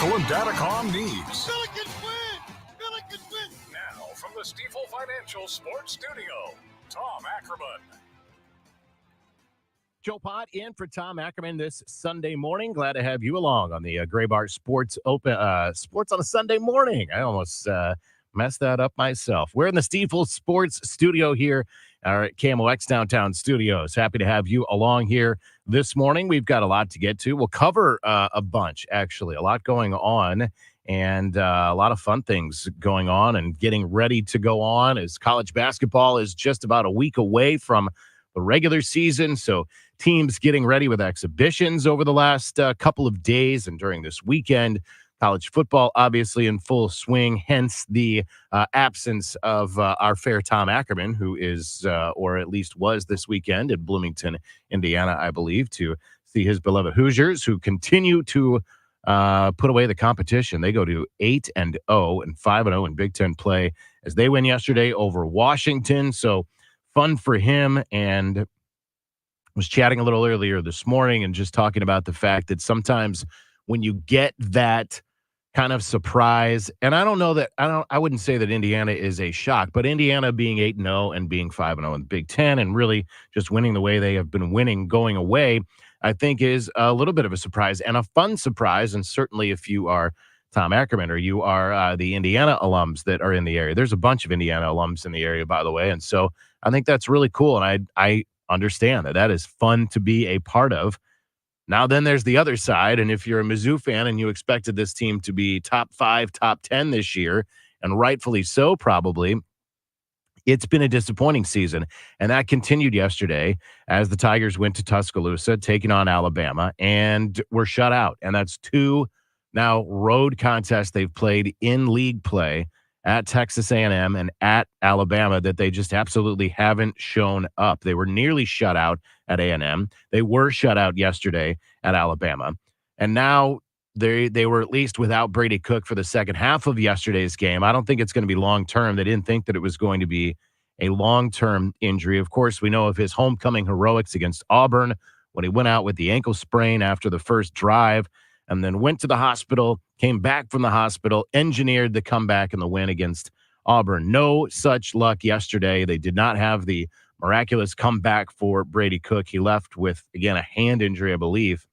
technical and datacom needs. Billy can win! Billy can win! Now, from the Stifel Financial Sports Studio, Tom Ackerman. Joe Pott in for Tom Ackerman this Sunday morning. Glad to have you along on the Gray Bar Sports Open Sports on a Sunday morning. I almost messed that up myself. We're in the Stifel Sports Studio here at KMOX Downtown Studios. Happy to have you along here this morning. We've got a lot to get to. We'll cover a bunch, actually, a lot going on, and a lot of fun things going on and getting ready to go on as college basketball is just about a week away from the regular season. So teams getting ready with exhibitions over the last couple of days and during this weekend. College football, obviously, in full swing, hence the absence of our fair Tom Ackerman, who is, or at least was this weekend in Bloomington, Indiana, I believe, to see his beloved Hoosiers, who continue to put away the competition. They go to 8-0 and 5-0 in Big Ten play as they win yesterday over Washington. So fun for him, and was chatting a little earlier this morning and just talking about the fact that sometimes when you get that kind of surprise, and I wouldn't say that Indiana is a shock, but Indiana being 8-0 and being 5-0 in the Big Ten and really just winning the way they have been winning going away, I think is a little bit of a surprise and a fun surprise. And certainly if you are Tom Ackerman or you are the Indiana alums that are in the area, there's a bunch of Indiana alums in the area, by the way. And so I think that's really cool. And I understand that is fun to be a part of. Now, then there's the other side. And if you're a Mizzou fan and you expected this team to be top 5, top 10 this year, and rightfully so, probably, it's been a disappointing season. And that continued yesterday as the Tigers went to Tuscaloosa, taking on Alabama, and were shut out. And that's 2 now road contests they've played in league play at Texas A&M and at Alabama that they just absolutely haven't shown up. They were nearly shut out at A&M. They were shut out yesterday at Alabama. And now they were at least without Brady Cook for the second half of yesterday's game. I don't think it's going to be long-term. They didn't think that it was going to be a long-term injury. Of course, we know of his homecoming heroics against Auburn when he went out with the ankle sprain after the first drive, and then went to the hospital, came back from the hospital, engineered the comeback and the win against Auburn. No such luck yesterday. They did not have the miraculous comeback for Brady Cook. He left with, again, a hand injury, I believe.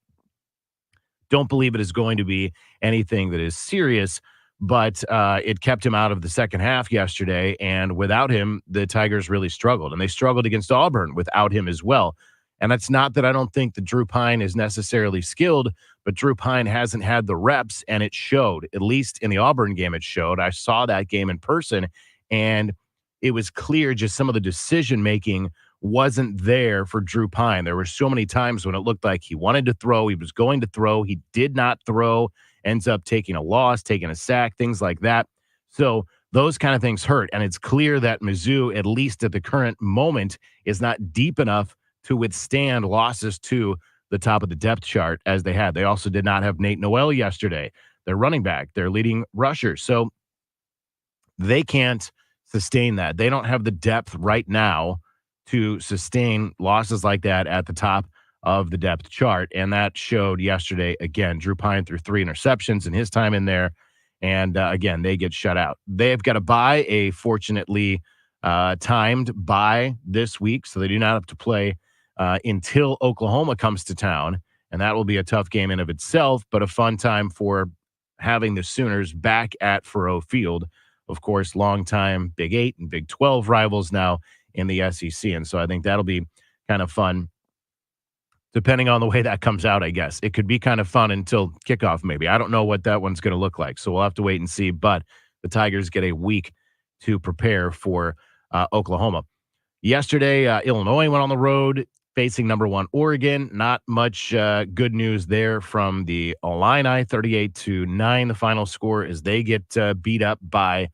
Don't believe it is going to be anything that is serious, but it kept him out of the second half yesterday, and without him, the Tigers really struggled, and they struggled against Auburn without him as well. And it's not that I don't think that Drew Pine is necessarily skilled, but Drew Pine hasn't had the reps, and it showed. At least in the Auburn game, it showed. I saw that game in person, and it was clear just some of the decision-making wasn't there for Drew Pine. There were so many times when it looked like he wanted to throw, he was going to throw, he did not throw, ends up taking a loss, taking a sack, things like that. So those kind of things hurt, and it's clear that Mizzou, at least at the current moment, is not deep enough to withstand losses to the top of the depth chart as they had. They also did not have Nate Noel yesterday, their running back, their leading rusher. So they can't sustain that. They don't have the depth right now to sustain losses like that at the top of the depth chart. And that showed yesterday. Again, Drew Pine threw 3 interceptions in his time in there. And again, they get shut out. They've got to buy a fortunately timed bye this week, so they do not have to play until Oklahoma comes to town, and that will be a tough game in of itself, but a fun time for having the Sooners back at Faurot Field. Of course, longtime Big 8 and Big 12 rivals now in the SEC, and so I think that'll be kind of fun, depending on the way that comes out, I guess. It could be kind of fun until kickoff, maybe. I don't know what that one's going to look like, so we'll have to wait and see, but the Tigers get a week to prepare for Oklahoma. Yesterday, Illinois went on the road, facing number 1 Oregon. Not much good news there from the Illini, 38-9. The final score as they get beat up by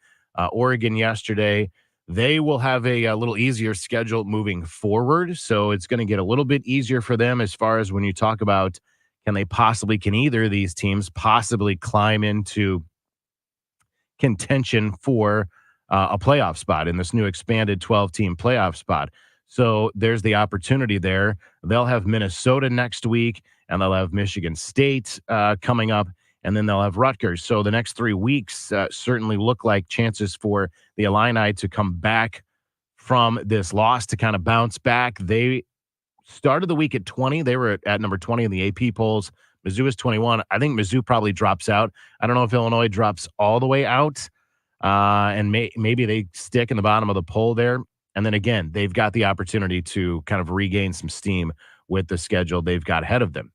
Oregon yesterday. They will have a little easier schedule moving forward, so it's going to get a little bit easier for them as far as when you talk about can either of these teams possibly climb into contention for a playoff spot in this new expanded 12-team playoff spot. So there's the opportunity there. They'll have Minnesota next week, and they'll have Michigan State coming up. and then they'll have Rutgers. So the next 3 weeks certainly look like chances for the Illini to come back from this loss, to kind of bounce back. They started the week at 20. They were at number 20 in the AP polls. Mizzou is 21. I think Mizzou probably drops out. I don't know if Illinois drops all the way out, and maybe they stick in the bottom of the poll there. And then again, they've got the opportunity to kind of regain some steam with the schedule they've got ahead of them.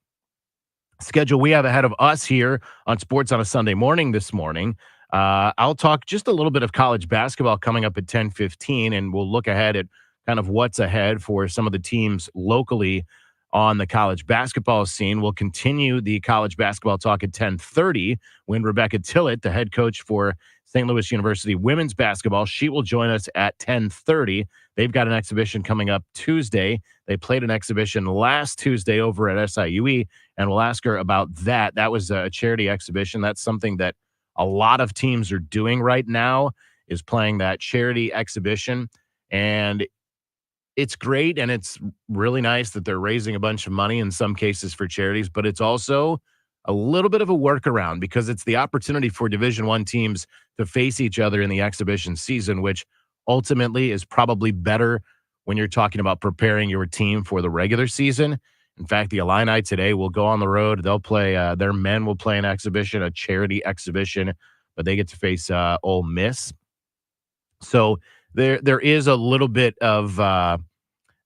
Schedule we have ahead of us here on Sports on a Sunday Morning this morning. I'll talk just a little bit of college basketball coming up at 10:15, and we'll look ahead at kind of what's ahead for some of the teams locally on the college basketball scene. We'll continue the college basketball talk at 10:30 when Rebecca Tillett, the head coach for St. Louis University women's basketball, she will join us at 10:30. They've got an exhibition coming up Tuesday. They played an exhibition last Tuesday over at SIUE, and we'll ask her about that. That was a charity exhibition. That's something that a lot of teams are doing right now, is playing that charity exhibition. And it's great, and it's really nice that they're raising a bunch of money in some cases for charities, but it's also a little bit of a workaround because it's the opportunity for Division I teams to face each other in the exhibition season, which ultimately is probably better when you're talking about preparing your team for the regular season. In fact, the Illini today will go on the road. They'll play, their men will play an exhibition, a charity exhibition, but they get to face Ole Miss. So there is a little bit of, I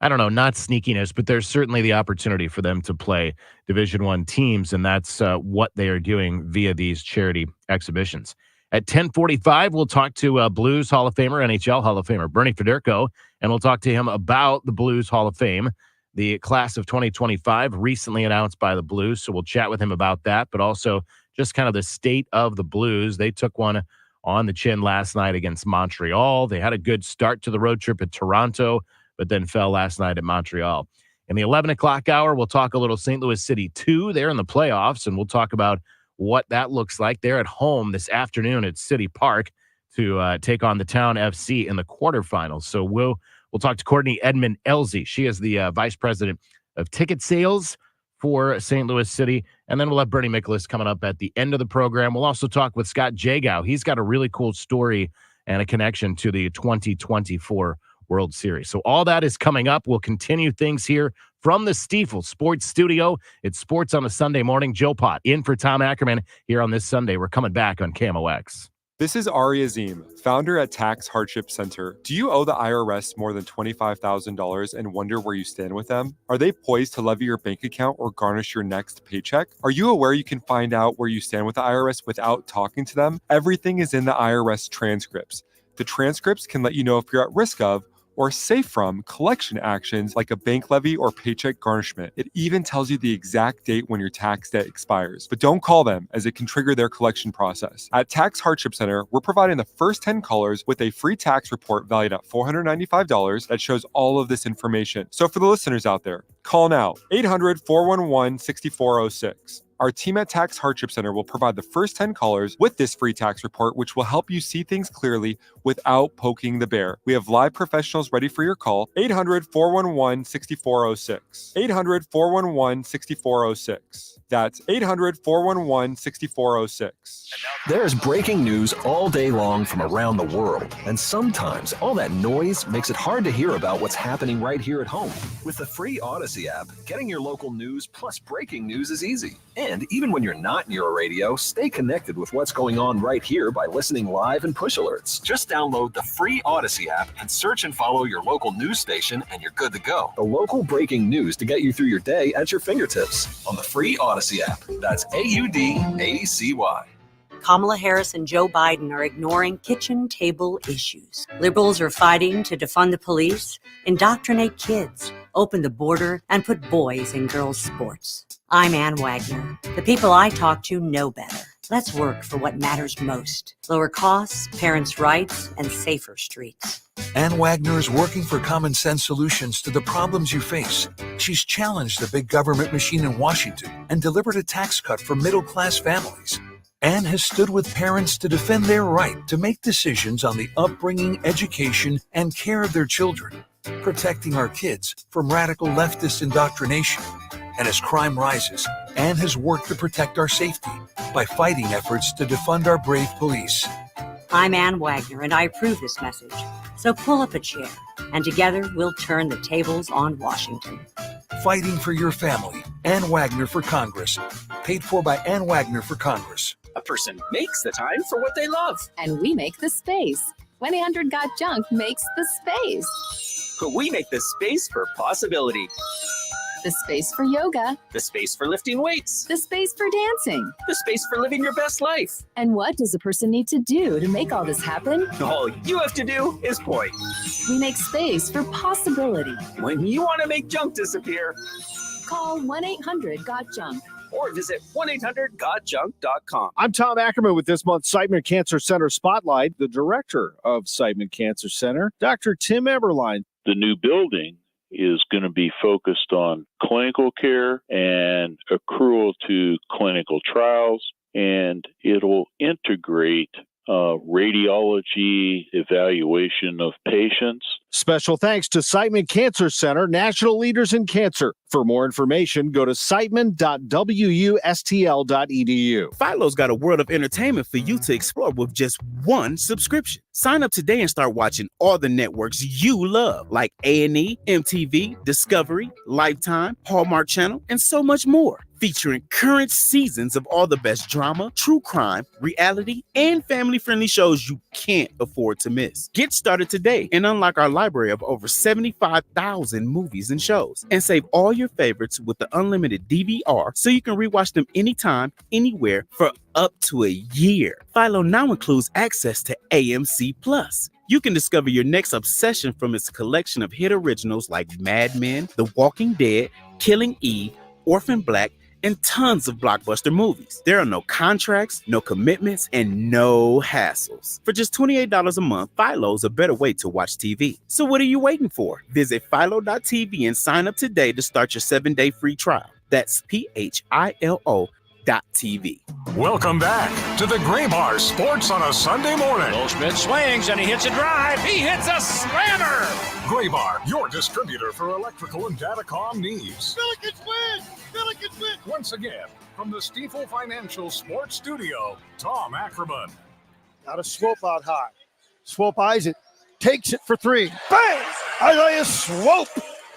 don't know, not sneakiness, but there's certainly the opportunity for them to play Division I teams, and that's what they are doing via these charity exhibitions. At 10:45, we'll talk to Blues Hall of Famer, NHL Hall of Famer Bernie Federko, and we'll talk to him about the Blues Hall of Fame, the class of 2025, recently announced by the Blues. So we'll chat with him about that, but also just kind of the state of the Blues. They took one on the chin last night against Montreal. They had a good start to the road trip at Toronto, but then fell last night at Montreal. In the 11 o'clock hour, we'll talk a little St. Louis City 2. They're in the playoffs, and we'll talk about what that looks like. They're at home this afternoon at City Park to take on the Town FC in the quarterfinals. So we'll talk to Courtney Edmond Elzy. She is the vice president of ticket sales for St. Louis City. And then we'll have Bernie Michaelis coming up at the end of the program. We'll also talk with Scott Jagow. He's got a really cool story and a connection to the 2024 World Series. So all that is coming up. We'll continue things here from the Stiefel Sports Studio. It's Sports on a Sunday Morning. Joe Pott in for Tom Ackerman here on this Sunday. We're coming back on KMOX. This is Ari Azim, founder at Tax Hardship Center. Do you owe the IRS more than $25,000 and wonder where you stand with them? Are they poised to levy your bank account or garnish your next paycheck? Are you aware you can find out where you stand with the IRS without talking to them? Everything is in the IRS transcripts. The transcripts can let you know if you're at risk of or safe from collection actions like a bank levy or paycheck garnishment. It even tells you the exact date when your tax debt expires. But don't call them, as it can trigger their collection process. At Tax Hardship Center, we're providing the first 10 callers with a free tax report valued at $495 that shows all of this information. So for the listeners out there, call now, 800-411-6406. Our team at Tax Hardship Center will provide the first 10 callers with this free tax report, which will help you see things clearly without poking the bear. We have live professionals ready for your call. 800-411-6406. 800-411-6406. That's 800-411-6406. There's breaking news all day long from around the world. And sometimes all that noise makes it hard to hear about what's happening right here at home. With the free Odyssey app, getting your local news plus breaking news is easy. And even when you're not near a radio, stay connected with what's going on right here by listening live and push alerts. Just download the free Odyssey app and search and follow your local news station, and you're good to go. The local breaking news to get you through your day at your fingertips on the free Odyssey app. That's AUDACY. Kamala Harris and Joe Biden are ignoring kitchen table issues. Liberals are fighting to defund the police, indoctrinate kids, open the border, and put boys in girls' sports. I'm Ann Wagner. The people I talk to know better. Let's work for what matters most. Lower costs, parents' rights, and safer streets. Ann Wagner is working for common sense solutions to the problems you face. She's challenged the big government machine in Washington and delivered a tax cut for middle-class families. Ann has stood with parents to defend their right to make decisions on the upbringing, education, and care of their children, protecting our kids from radical leftist indoctrination. And as crime rises, Ann has worked to protect our safety by fighting efforts to defund our brave police. I'm Ann Wagner, and I approve this message. So pull up a chair, and together we'll turn the tables on Washington. Fighting for your family. Ann Wagner for Congress. Paid for by Ann Wagner for Congress. A person makes the time for what they love. And we make the space. 1-800-GOT-JUNK makes the space. But we make the space for possibility. The space for yoga. The space for lifting weights. The space for dancing. The space for living your best life. And what does a person need to do to make all this happen? All you have to do is point. We make space for possibility. When you want to make junk disappear, call 1-800-GOT-JUNK. or visit 1-800-GOT-JUNK.com. I'm Tom Ackerman with this month's Seidman Cancer Center Spotlight. The director of Seidman Cancer Center, Dr. Tim Eberlein. The new building is going to be focused on clinical care and accrual to clinical trials, and it'll integrate radiology evaluation of patients. Special thanks to Seidman Cancer Center, national leaders in cancer. For more information, go to seidman.wustl.edu. Philo's got a world of entertainment for you to explore with just one subscription. Sign up today and start watching all the networks you love, like A&E, MTV, Discovery, Lifetime, Hallmark Channel, and so much more. Featuring current seasons of all the best drama, true crime, reality, and family-friendly shows you can't afford to miss. Get started today and unlock our library of over 75,000 movies and shows. And save all your favorites with the unlimited DVR so you can rewatch them anytime, anywhere for up to a year. Philo now includes access to AMC+. You can discover your next obsession from its collection of hit originals like Mad Men, The Walking Dead, Killing Eve, Orphan Black, and tons of blockbuster movies. There are no contracts, no commitments, and no hassles. For just $28 a month, Philo's a better way to watch TV. So what are you waiting for? Visit philo.tv and sign up today to start your 7-day free trial. That's PHILO.TV. Welcome back to the Gray Bar Sports on a Sunday morning. Goldschmidt swings and he hits a drive. He hits a slammer. Gray Bar, your distributor for electrical and datacom needs. Billikens win! Billikens win! Once again, from the Stifel Financial Sports Studio, Tom Ackerman. Got a swope out high. Swope eyes it. Takes it for three. Bang! Isaiah Swope!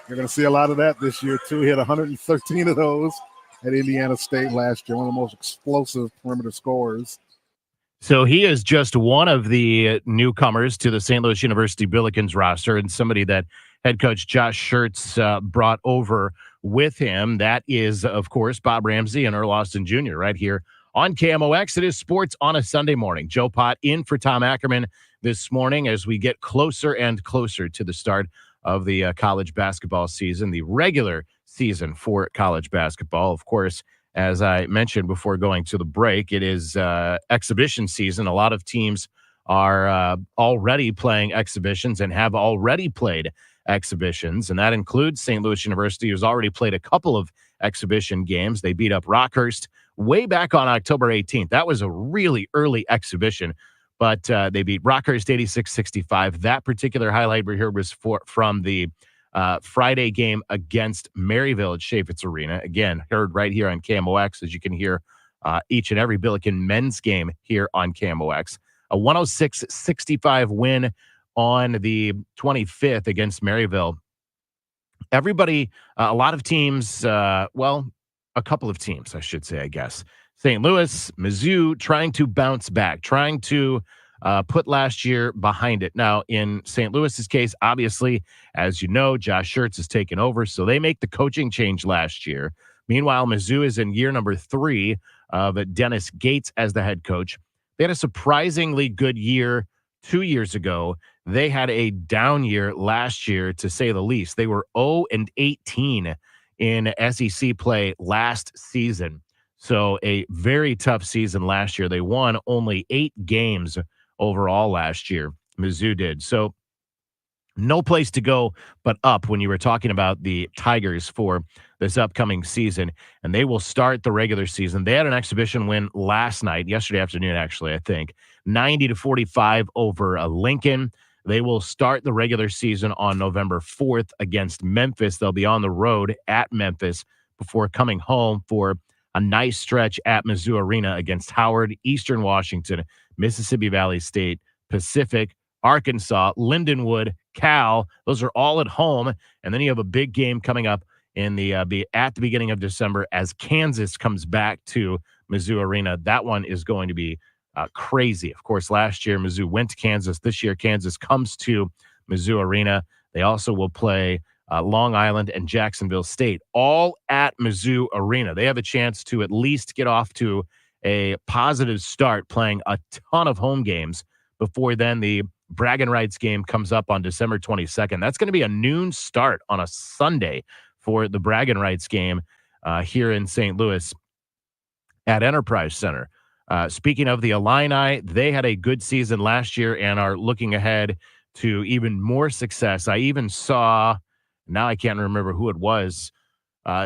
You're going to see a lot of that this year, too. He had 113 of those at Indiana State last year. One of the most explosive perimeter scorers. So he is just one of the newcomers to the St. Louis University Billikens roster, and somebody that head coach Josh Schertz brought over with him. That is, of course, Bob Ramsey and Earl Austin Jr. right here on KMOX. It is Sports on a Sunday morning. Joe Pott in for Tom Ackerman this morning as we get closer and closer to the start of the college basketball season, the regular season for college basketball. Of course, as I mentioned before going to the break, it is exhibition season. A lot of teams are already playing exhibitions and have already played exhibitions, and that includes St. Louis University, who's already played a couple of exhibition games. They beat up Rockhurst way back on October 18th. That was a really early exhibition, but they beat Rockhurst 86-65. That particular highlight we heard was from the Friday game against Maryville at Chaffetz Arena. Again, heard right here on KMOX, as you can hear each and every Billiken men's game here on KMOX. A 106-65 win on the 25th against Maryville. Everybody, a lot of teams, a couple of teams, I should say, I guess. St. Louis, Mizzou, trying to bounce back, trying to put last year behind it. Now, in St. Louis's case, obviously, as you know, Josh Schertz has taken over, so they make the coaching change last year. Meanwhile, Mizzou is in year number 3 of Dennis Gates as the head coach. They had a surprisingly good year 2 years ago. They had a down year last year, to say the least. They were 0-18 in SEC play last season. So a very tough season last year. They won only 8 games overall last year. Mizzou did. So no place to go but up when you were talking about the Tigers for this upcoming season. And they will start the regular season. They had an exhibition win last night, yesterday afternoon, actually, I think, 90-45 over Lincoln. They will start the regular season on November 4th against Memphis. They'll be on the road at Memphis before coming home for a nice stretch at Mizzou Arena against Howard, Eastern Washington, Mississippi Valley State, Pacific, Arkansas, Lindenwood, Cal. Those are all at home. And then you have a big game coming up at the beginning of December as Kansas comes back to Mizzou Arena. That one is going to be crazy. Of course, last year Mizzou went to Kansas. This year Kansas comes to Mizzou Arena. They also will play Long Island and Jacksonville State, all at Mizzou Arena. They have a chance to at least get off to a positive start, playing a ton of home games before then the bragging rights game comes up on December 22nd. That's going to be a noon start on a Sunday for the bragging rights game here in St. Louis at Enterprise Center. Speaking of the Illini, they had a good season last year and are looking ahead to even more success. I even saw, now I can't remember who it was,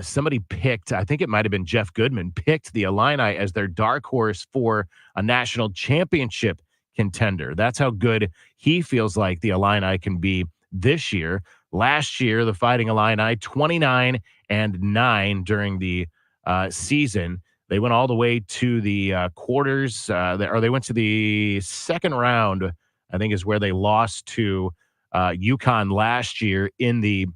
somebody picked, I think it might have been Jeff Goodman, picked the Illini as their dark horse for a national championship contender. That's how good he feels like the Illini can be this year. Last year, the Fighting Illini, 29-9 during the season. They went all the way to the quarters, or they went to the second round, I think is where they lost to UConn last year in the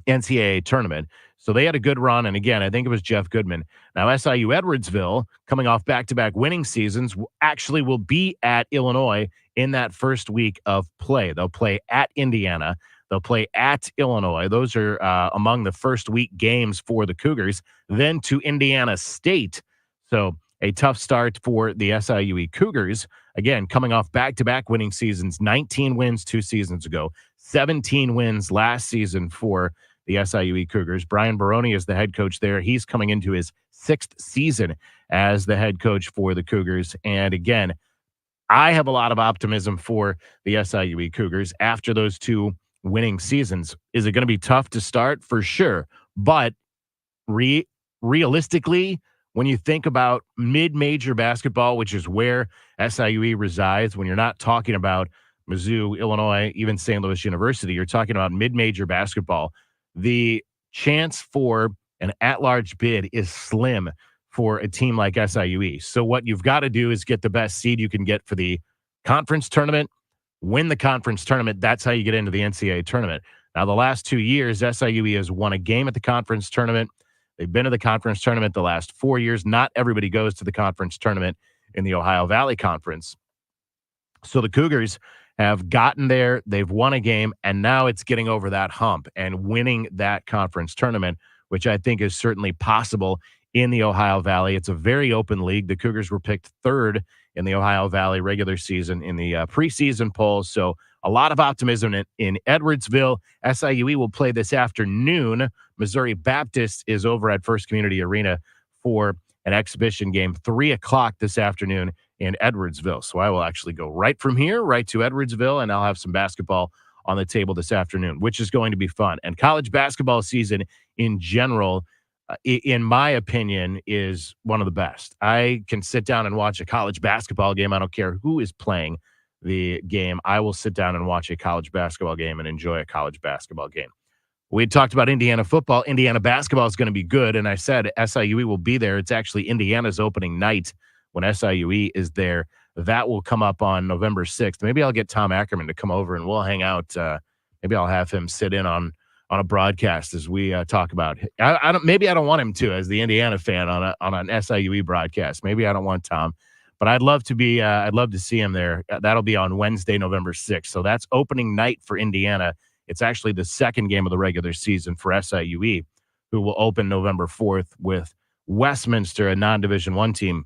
NCAA tournament. So they had a good run. And again, I think it was Jeff Goodman. Now, SIU Edwardsville, coming off back-to-back winning seasons, actually will be at Illinois in that first week of play. They'll play at Indiana. They'll play at Illinois. Those are among the first week games for the Cougars. Then to Indiana State. So a tough start for the SIUE Cougars. Again, coming off back-to-back winning seasons, 19 wins 2 seasons ago, 17 wins last season for the SIUE Cougars. Brian Baroni is the head coach there. He's coming into his 6th season as the head coach for the Cougars. And again, I have a lot of optimism for the SIUE Cougars after those 2 winning seasons. Is it going to be tough to start? For sure. But realistically, when you think about mid-major basketball, which is where SIUE resides, when you're not talking about Mizzou, Illinois, even St. Louis University, you're talking about mid-major basketball, the chance for an at-large bid is slim for a team like SIUE. So what you've got to do is get the best seed you can get for the conference tournament, win the conference tournament. That's how you get into the NCAA tournament. Now, the last 2 years, SIUE has won a game at the conference tournament. They've been to the conference tournament the last 4 years. Not everybody goes to the conference tournament in the Ohio Valley Conference. So the Cougars have gotten there, they've won a game, and now it's getting over that hump and winning that conference tournament, which I think is certainly possible in the Ohio Valley. It's a very open league. The Cougars were picked 3rd in the Ohio Valley regular season in the preseason polls, so a lot of optimism in Edwardsville. SIUE will play this afternoon. Missouri Baptist is over at First Community Arena for an exhibition game, 3 o'clock this afternoon in Edwardsville. So I will actually go right from here, right to Edwardsville, and I'll have some basketball on the table this afternoon, which is going to be fun. And college basketball season in general, in my opinion, is one of the best. I can sit down and watch a college basketball game. I don't care who is playing the game. I will sit down and watch a college basketball game and enjoy a college basketball game. We had talked about Indiana football. Indiana basketball is going to be good, and I said SIUE will be there. It's actually Indiana's opening night when SIUE is there. That will come up on November 6th. Maybe I'll get Tom Ackerman to come over and we'll hang out. Maybe I'll have him sit in on a broadcast as we talk about it. Maybe I don't want him to as the Indiana fan on an SIUE broadcast. Maybe I don't want Tom, but I'd love to be. I'd love to see him there. That'll be on Wednesday, November 6th. So that's opening night for Indiana. It's actually the second game of the regular season for SIUE, who will open November 4th with Westminster, a non-Division I team,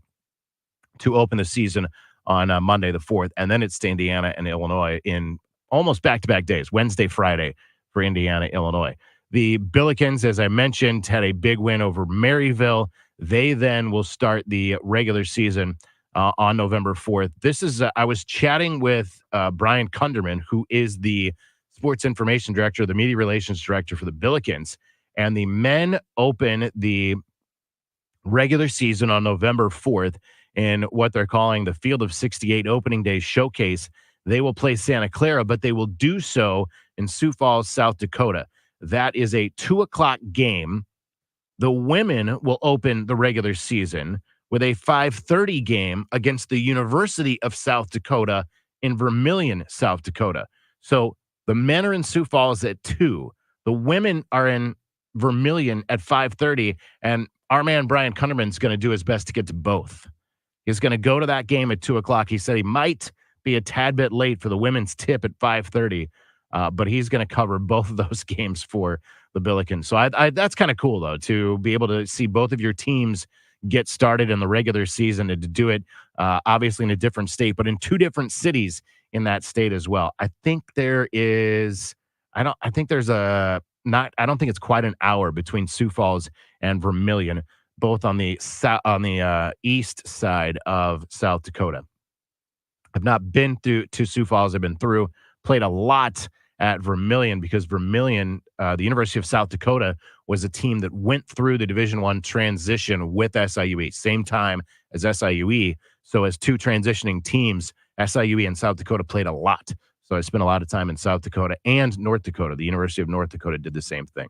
to open the season on Monday the 4th. And then it's to Indiana and Illinois in almost back-to-back days, Wednesday, Friday for Indiana, Illinois. The Billikens, as I mentioned, had a big win over Maryville. They then will start the regular season on November 4th. This is, I was chatting with Brian Kunderman, who is the sports information director, the media relations director for the Billikens, and the men open the regular season on November 4th in what they're calling the Field of 68 Opening Day Showcase. They will play Santa Clara, but they will do so in Sioux Falls, South Dakota. That is a 2 o'clock game The women will open the regular season with a 5:30 game against the University of South Dakota in Vermilion, South Dakota. So the men are in Sioux Falls at 2. The women are in Vermilion at 5:30, and our man Brian Kunderman's going to do his best to get to both. He's going to go to that game at 2 o'clock. He said he might be a tad bit late for the women's tip at 5:30, but he's going to cover both of those games for the Billikens. So that's kind of cool, though, to be able to see both of your teams get started in the regular season and to do it, obviously, in a different state, but in 2 different cities in that state as well. I think there is, I don't think it's quite an hour between Sioux Falls and Vermilion, both on the east side of South Dakota. I've not been to Sioux Falls. I've been through, played a lot at Vermilion because Vermilion, the University of South Dakota, was a team that went through the Division I transition with SIUE, same time as SIUE. So as 2 transitioning teams, SIUE and South Dakota played a lot. So I spent a lot of time in South Dakota and North Dakota. The University of North Dakota did the same thing.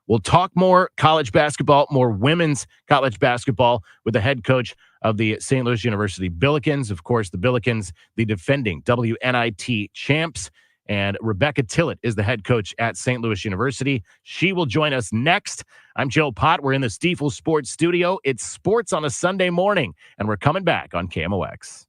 We'll talk more college basketball, more women's college basketball with the head coach of the St. Louis University Billikens. Of course, the Billikens, the defending WNIT champs. And Rebecca Tillett is the head coach at St. Louis University. She will join us next. I'm Joe Pott. We're in the Stiefel Sports Studio. It's sports on a Sunday morning, and we're coming back on KMOX.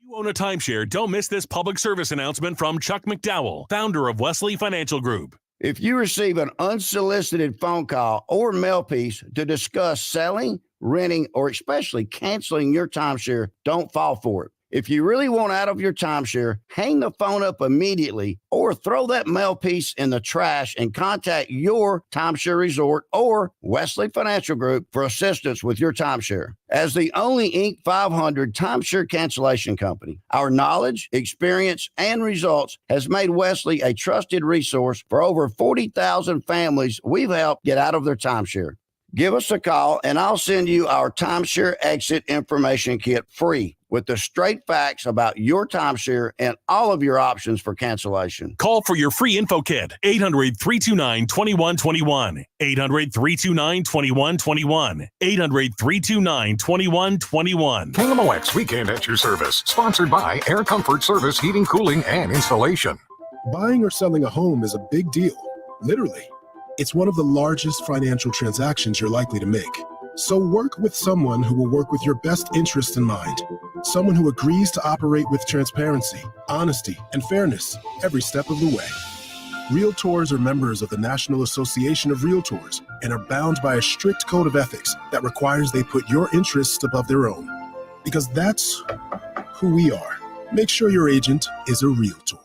You own a timeshare? Don't miss this public service announcement from Chuck McDowell, founder of Wesley Financial Group. If you receive an unsolicited phone call or mail piece to discuss selling, renting, or especially canceling your timeshare, don't fall for it. If you really want out of your timeshare, hang the phone up immediately or throw that mail piece in the trash and contact your timeshare resort or Wesley Financial Group for assistance with your timeshare. As the only Inc. 500 timeshare cancellation company, our knowledge, experience, and results has made Wesley a trusted resource for over 40,000 families we've helped get out of their timeshare. Give us a call and I'll send you our timeshare exit information kit free with the straight facts about your timeshare and all of your options for cancellation. Call for your free info kit, 800-329-2121, 800-329-2121, 800-329-2121. KMOX Weekend at your service, sponsored by Air Comfort Service Heating, Cooling, and Installation. Buying or selling a home is a big deal, literally. It's one of the largest financial transactions you're likely to make. So work with someone who will work with your best interests in mind. Someone who agrees to operate with transparency, honesty, and fairness every step of the way. Realtors are members of the National Association of Realtors and are bound by a strict code of ethics that requires they put your interests above their own. Because that's who we are. Make sure your agent is a Realtor.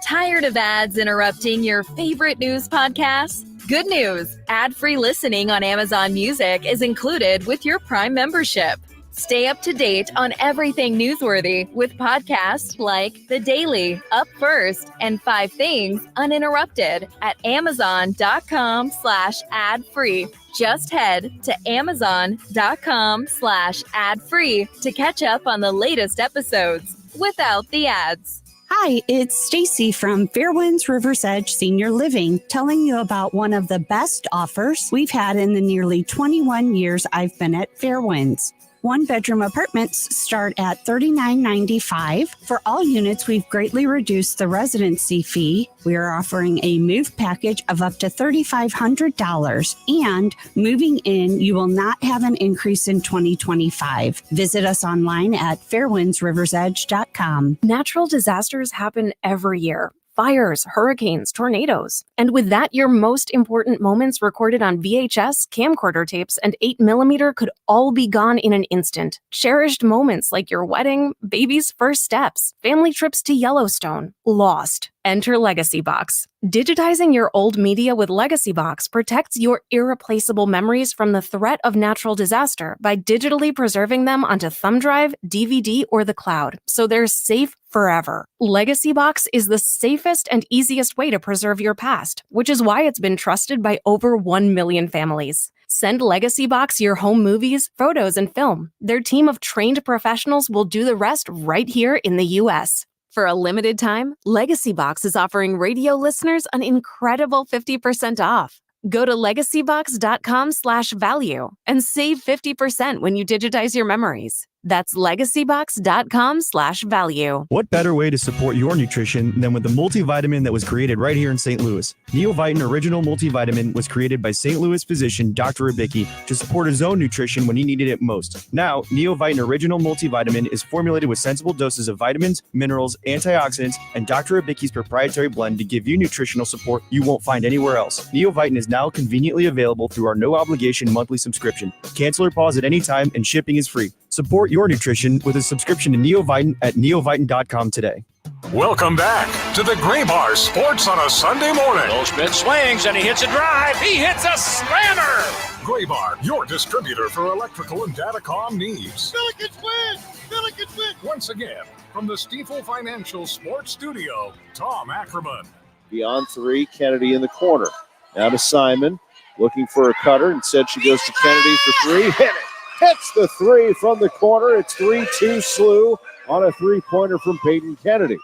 Tired of ads interrupting your favorite news podcasts? Good news! Ad-free listening on Amazon Music is included with your Prime membership. Stay up to date on everything newsworthy with podcasts like The Daily, Up First, and 5 Things Uninterrupted at Amazon.com/ad-free. Just head to Amazon.com/ad-free to catch up on the latest episodes without the ads. Hi, it's Stacy from Fairwinds River's Edge Senior Living, telling you about one of the best offers we've had in the nearly 21 years I've been at Fairwinds. 1-bedroom apartments start at $39.95. For all units, we've greatly reduced the residency fee. We are offering a move package of up to $3,500. And moving in, you will not have an increase in 2025. Visit us online at fairwindsriversedge.com. Natural disasters happen every year. Fires, hurricanes, tornadoes. And with that, your most important moments recorded on VHS, camcorder tapes, and 8mm could all be gone in an instant. Cherished moments like your wedding, baby's first steps, family trips to Yellowstone, lost. Enter Legacy Box. Digitizing your old media with Legacy Box protects your irreplaceable memories from the threat of natural disaster by digitally preserving them onto thumb drive, DVD, or the cloud, so they're safe forever. Legacy Box is the safest and easiest way to preserve your past, which is why it's been trusted by over 1 million families. Send Legacy Box your home movies, photos, and film. Their team of trained professionals will do the rest right here in the U.S. For a limited time, Legacy Box is offering radio listeners an incredible 50% off. Go to legacybox.com/value and save 50% when you digitize your memories. That's legacybox.com/value. What better way to support your nutrition than with the multivitamin that was created right here in St. Louis? Neovitin Original Multivitamin was created by St. Louis physician Dr. Ribicki to support his own nutrition when he needed it most. Now, Neovitin Original Multivitamin is formulated with sensible doses of vitamins, minerals, antioxidants, and Dr. Ribicki's proprietary blend to give you nutritional support you won't find anywhere else. Neovitin is now conveniently available through our no-obligation monthly subscription. Cancel or pause at any time, and shipping is free. Support your nutrition with a subscription to Neovitin at neovitin.com today. Welcome back to the Gray Bar Sports on a Sunday morning. Goldschmidt swings and he hits a drive. He hits a slammer. Gray Bar, your distributor for electrical and datacom needs. Billikens win! Billikens win! Once again, from the Stifel Financial Sports Studio, Tom Ackerman. Beyond three, Kennedy in the corner. Now to Simon, looking for a cutter. Instead, she goes to Kennedy for three. Hit it! Hits the three from the corner. It's 3-2 SLU on a three-pointer from Peyton Kennedy.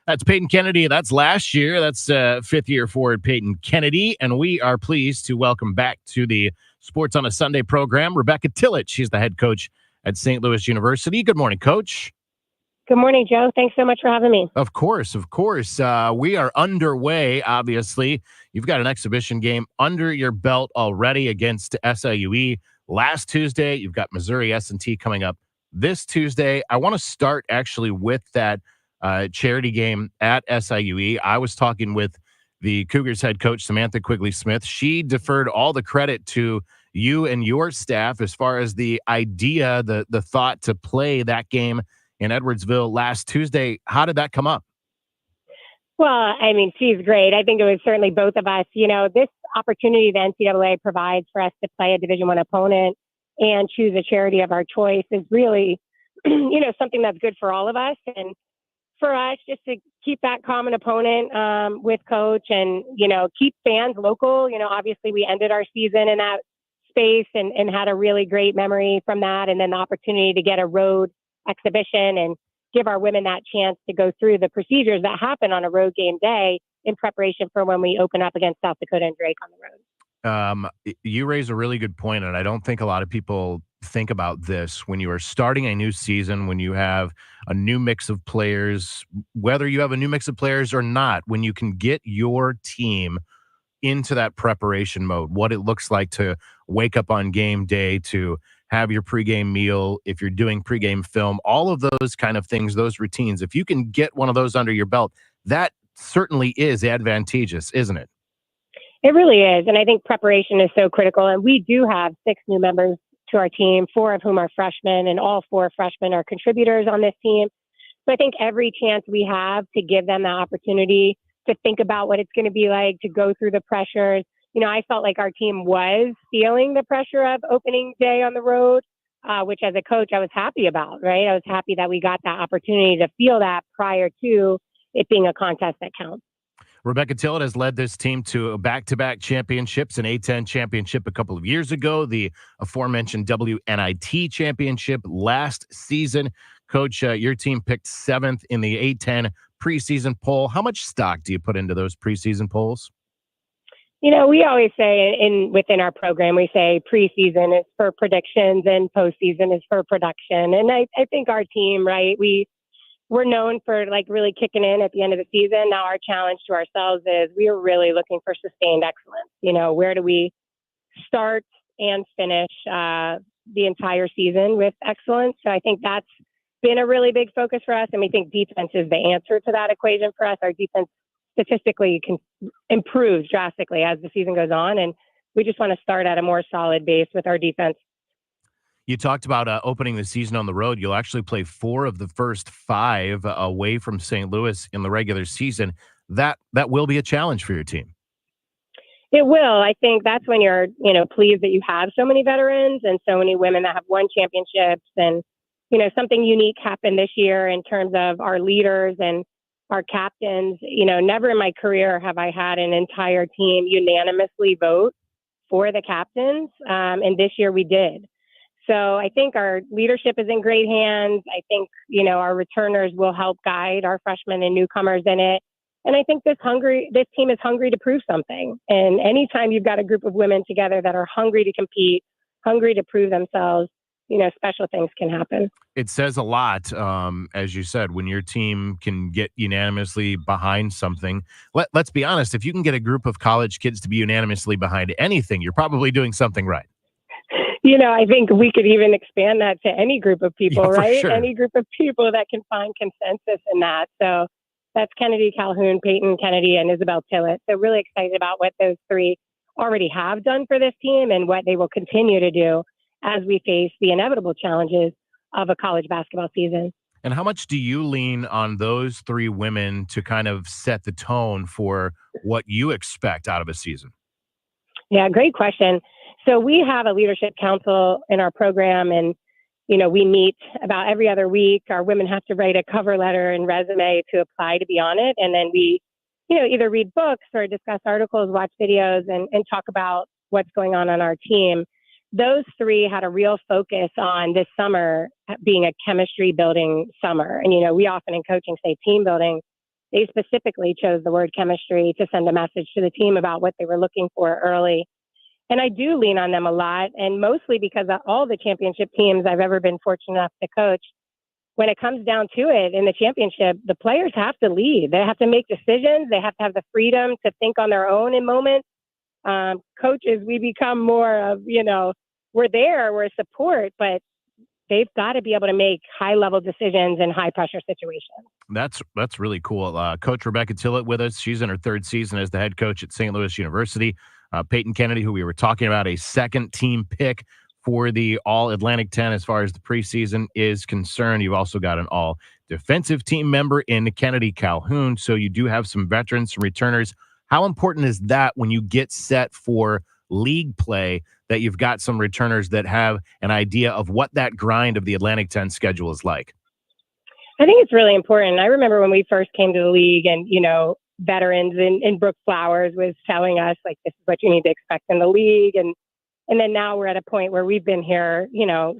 That's Peyton Kennedy. That's last year. That's fifth-year forward Peyton Kennedy. And we are pleased to welcome back to the Sports on a Sunday program, Rebecca Tillett. She's the head coach at St. Louis University. Good morning, Coach. Good morning, Joe. Thanks so much for having me. Of course, of course. We are underway, obviously. You've got an exhibition game under your belt already against SIUE. Last Tuesday, you've got Missouri S&T coming up this Tuesday. I want to start actually with that charity game at SIUE. I was talking with the Cougars head coach, Samantha Quigley-Smith. She deferred all the credit to you and your staff as far as the idea, the thought to play that game in Edwardsville last Tuesday. How did that come up? Well, I mean, she's great. I think it was certainly both of us. You know, this opportunity the NCAA provides for us to play a Division I opponent and choose a charity of our choice is really, you know, something that's good for all of us. And for us, just to keep that common opponent with Coach and, you know, keep fans local. You know, obviously we ended our season in that space and had a really great memory from that. And then the opportunity to get a road exhibition and give our women that chance to go through the procedures that happen on a road game day in preparation for when we open up against South Dakota and Drake on the road. You raise a really good point, and I don't think a lot of people think about this when you are starting a new season, when you have a new mix of players, whether you have a new mix of players or not, when you can get your team into that preparation mode, what it looks like to wake up on game day, to have your pregame meal, if you're doing pregame film, all of those kind of things, those routines. If you can get one of those under your belt, that certainly is advantageous, isn't it? It really is. And I think preparation is so critical. And we do have 6 new members to our team, 4 of whom are freshmen, and all 4 freshmen are contributors on this team. So I think every chance we have to give them the opportunity to think about what it's going to be like, to go through the pressures. You know, I felt like our team was feeling the pressure of opening day on the road, which as a coach, I was happy about, right? I was happy that we got that opportunity to feel that prior to it being a contest that counts. Rebecca Tillett has led this team to back-to-back championships, an A-10 championship a couple of years ago, the aforementioned WNIT championship last season. Coach, your team picked 7th in the A-10 preseason poll. How much stock do you put into those preseason polls? You know, we always say within our program, we say preseason is for predictions and postseason is for production. And I think our team, right, we're known for like really kicking in at the end of the season. Now our challenge to ourselves is we are really looking for sustained excellence. You know, where do we start and finish the entire season with excellence? So I think that's been a really big focus for us. And we think defense is the answer to that equation for us. Our defense statistically can improve drastically as the season goes on. And we just want to start at a more solid base with our defense. You talked about opening the season on the road. You'll actually play 4 of the first 5 away from St. Louis in the regular season. That will be a challenge for your team. It will. I think that's when you're, you know, pleased that you have so many veterans and so many women that have won championships. And, you know, something unique happened this year in terms of our leaders and our captains. You know, never in my career have I had an entire team unanimously vote for the captains. And this year we did. So I think our leadership is in great hands. I think, you know, our returners will help guide our freshmen and newcomers in it. And I think this team is hungry to prove something. And anytime you've got a group of women together that are hungry to compete, hungry to prove themselves, special things can happen. It says a lot, as you said, when your team can get unanimously behind something. Let's be honest, if you can get a group of college kids to be unanimously behind anything, you're probably doing something right. I think we could even expand that to any group of people, Yeah, for right? sure. Any group of people that can find consensus in that. So that's Kennedy Calhoun, Peyton Kennedy, and Isabel Tillett. So really excited about what those three already have done for this team and what they will continue to do as we face the inevitable challenges of a college basketball season. And how much do you lean on those three women to kind of set the tone for what you expect out of a season? Yeah, great question. So we have a leadership council in our program, and we meet about every other week. Our women have to write a cover letter and resume to apply to be on it, and then we, either read books or discuss articles, watch videos, and talk about what's going on our team. Those three had a real focus on this summer being a chemistry building summer, and we often in coaching say team building. They specifically chose the word chemistry to send a message to the team about what they were looking for early. And I do lean on them a lot, and mostly because of all the championship teams I've ever been fortunate enough to coach, when it comes down to it in the championship, the players have to lead. They have to make decisions. They have to have the freedom to think on their own in moments. Coaches, we become more of, we're there, we're support, but they've got to be able to make high-level decisions in high-pressure situations. That's really cool. Coach Rebecca Tillett with us. She's in her third season as the head coach at St. Louis University. Peyton Kennedy, who we were talking about, a second-team pick for the All-Atlantic 10 as far as the preseason is concerned. You've also got an all-defensive team member in Kennedy Calhoun, so you do have some veterans, some returners. How important is that when you get set for league play, that you've got some returners that have an idea of what that grind of the Atlantic 10 schedule is like? I think it's really important. I remember when we first came to the league and, veterans in Brooke Flowers was telling us, like, this is what you need to expect in the league. And then now we're at a point where we've been here,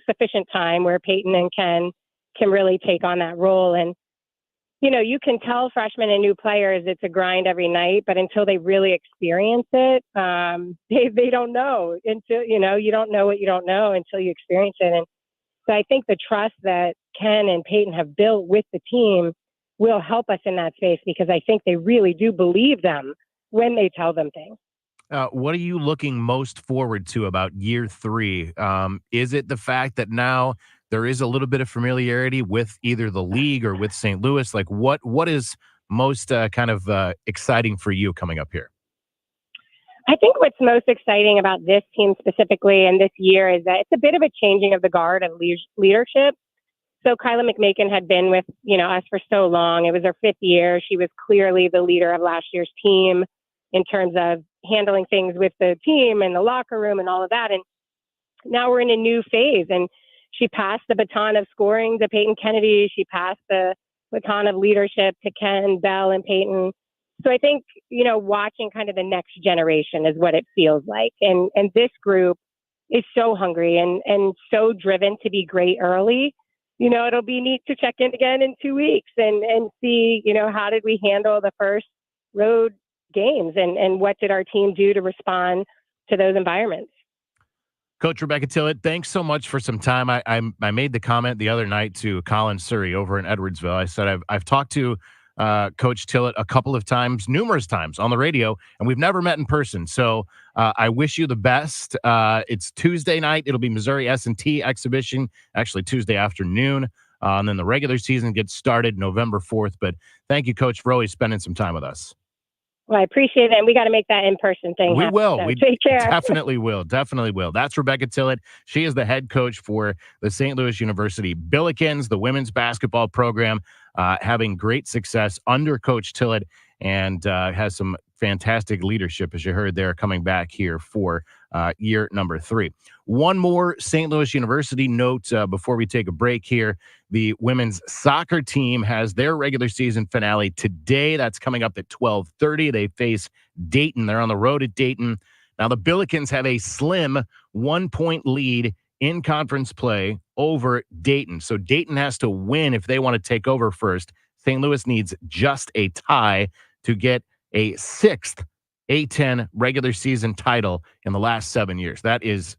sufficient time where Peyton and Ken can really take on that role. And, you can tell freshmen and new players it's a grind every night, but until they really experience it, they don't know until, you don't know what you don't know until you experience it. And so I think the trust that Ken and Peyton have built with the team will help us in that space, because I think they really do believe them when they tell them things. What are you looking most forward to about year three? Is it the fact that now there is a little bit of familiarity with either the league or with St. Louis? Like, what is most exciting for you coming up here? I think what's most exciting about this team specifically and this year is that it's a bit of a changing of the guard of leadership. So Kyla McMakin had been with, us for so long. It was her fifth year. She was clearly the leader of last year's team in terms of handling things with the team and the locker room and all of that. And now we're in a new phase. And she passed the baton of scoring to Peyton Kennedy. She passed the baton of leadership to Ken, Bell, and Peyton. So I think, watching kind of the next generation is what it feels like. And this group is so hungry and so driven to be great early. It'll be neat to check in again in 2 weeks and see, how did we handle the first road games and what did our team do to respond to those environments? Coach Rebecca Tillett, thanks so much for some time. I made the comment the other night to Colin Surrey over in Edwardsville. I said, I've talked to Coach Tillett a couple of times, numerous times on the radio, and we've never met in person. So I wish you the best. It's Tuesday night. It'll be Missouri S&T exhibition, actually Tuesday afternoon. And then the regular season gets started November 4th. But thank you, Coach, for always spending some time with us. Well, I appreciate it. And we got to make that in-person thing We happen, will. so We take care. definitely will. Definitely will. That's Rebecca Tillett. She is the head coach for the St. Louis University Billikens, the women's basketball program, having great success under Coach Tillett, and has some fantastic leadership, as you heard there, coming back here for year number 3. One more St. Louis University note before we take a break here. The women's soccer team has their regular season finale today. That's coming up at 12:30. They face Dayton. They're on the road at Dayton. Now, the Billikens have a slim 1-point lead in conference play over Dayton. So Dayton has to win if they want to take over first. St. Louis needs just a tie to get a 6th A-10 regular season title in the last 7 years. That is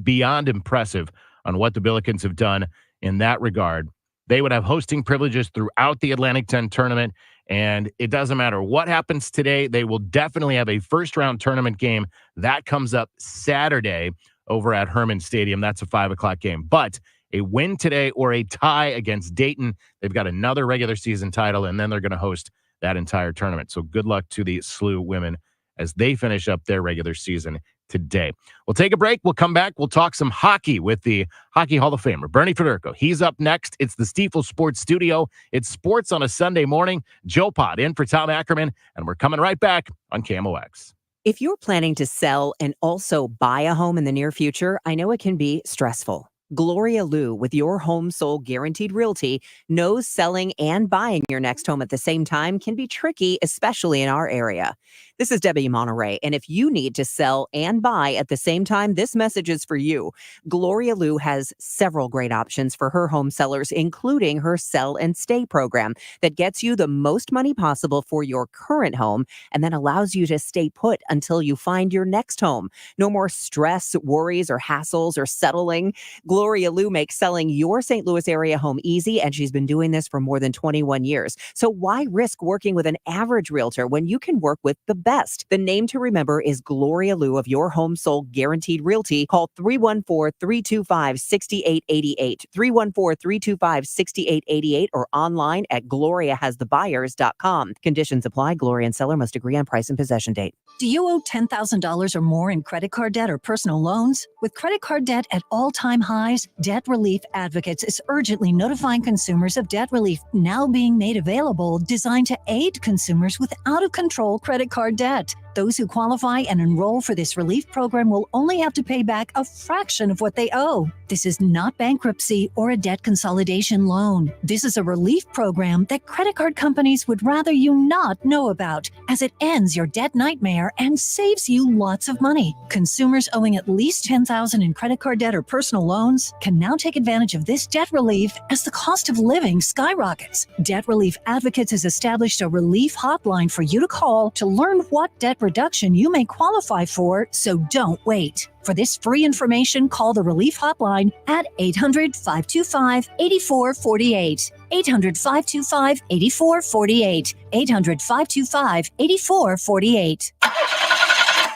beyond impressive on what the Billikens have done in that regard. They would have hosting privileges throughout the Atlantic 10 tournament, and it doesn't matter what happens today. They will definitely have a first-round tournament game. That comes up Saturday over at Herman Stadium. That's a 5 o'clock game. But a win today or a tie against Dayton, they've got another regular season title, and then they're going to host that entire tournament. So good luck to the SLU women as they finish up their regular season today. We'll take a break. We'll come back. We'll talk some hockey with the Hockey Hall of Famer, Bernie Federico. He's up next. It's the Stiefel Sports Studio. It's sports on a Sunday morning. Joe Pott in for Tom Ackerman, and we're coming right back on KMOX. If you're planning to sell and also buy a home in the near future, I know it can be stressful. Gloria Liu with Your Home Sold Guaranteed Realty knows selling and buying your next home at the same time can be tricky, especially in our area. This is Debbie Monterey, and if you need to sell and buy at the same time, this message is for you. Gloria Liu has several great options for her home sellers, including her Sell and Stay program that gets you the most money possible for your current home and then allows you to stay put until you find your next home. No more stress, worries, or hassles or settling. Gloria Liu makes selling your St. Louis area home easy, and she's been doing this for more than 21 years. So why risk working with an average realtor when you can work with the best? The name to remember is Gloria Liu of Your Home Sold Guaranteed Realty. Call 314-325-6888, 314-325-6888, or online at gloriahasthebuyers.com. Conditions apply. Gloria and seller must agree on price and possession date. Do you owe $10,000 or more in credit card debt or personal loans? With credit card debt at all-time highs, Debt Relief Advocates is urgently notifying consumers of debt relief now being made available, designed to aid consumers with out-of-control credit card debt. Those who qualify and enroll for this relief program will only have to pay back a fraction of what they owe. This is not bankruptcy or a debt consolidation loan. This is a relief program that credit card companies would rather you not know about, as it ends your debt nightmare and saves you lots of money. Consumers owing at least $10,000 in credit card debt or personal loans can now take advantage of this debt relief as the cost of living skyrockets. Debt Relief Advocates has established a relief hotline for you to call to learn what debt reduction you may qualify for, so don't wait. For this free information, call the Relief Hotline at 800-525-8448. 800-525-8448. 800-525-8448.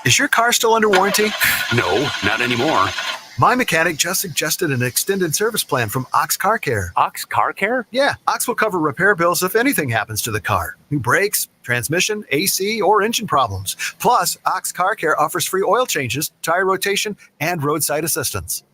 Is your car still under warranty? No, not anymore. My mechanic just suggested an extended service plan from Ox Car Care. Ox Car Care? Yeah, Ox will cover repair bills if anything happens to the car. New brakes, transmission, AC, or engine problems. Plus, Ox Car Care offers free oil changes, tire rotation, and roadside assistance.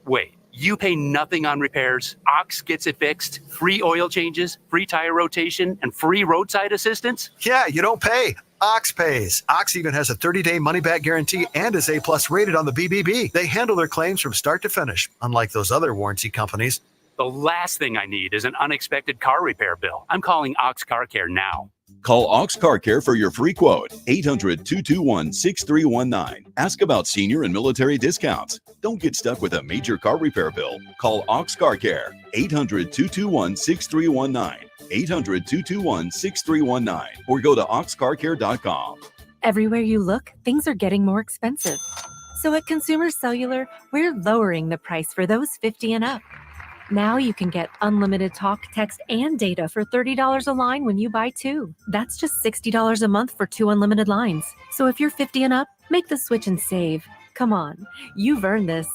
Wait, you pay nothing on repairs? Ox gets it fixed? Free oil changes, free tire rotation, and free roadside assistance? Yeah, you don't pay. Ox pays. Ox even has a 30-day money-back guarantee and is A+ rated on the BBB. They handle their claims from start to finish, unlike those other warranty companies. The last thing I need is an unexpected car repair bill. I'm calling Ox Car Care now. Call Ox Car Care for your free quote, 800-221-6319. Ask about senior and military discounts. Don't get stuck with a major car repair bill. Call Ox Car Care, 800-221-6319. 800-221-6319, or go to oxcarcare.com. Everywhere you look, things are getting more expensive. So at Consumer Cellular, we're lowering the price for those 50 and up. Now you can get unlimited talk, text, and data for $30 a line when you buy two. That's just $60 a month for 2 unlimited lines. So if you're 50 and up, make the switch and save. Come on, you've earned this.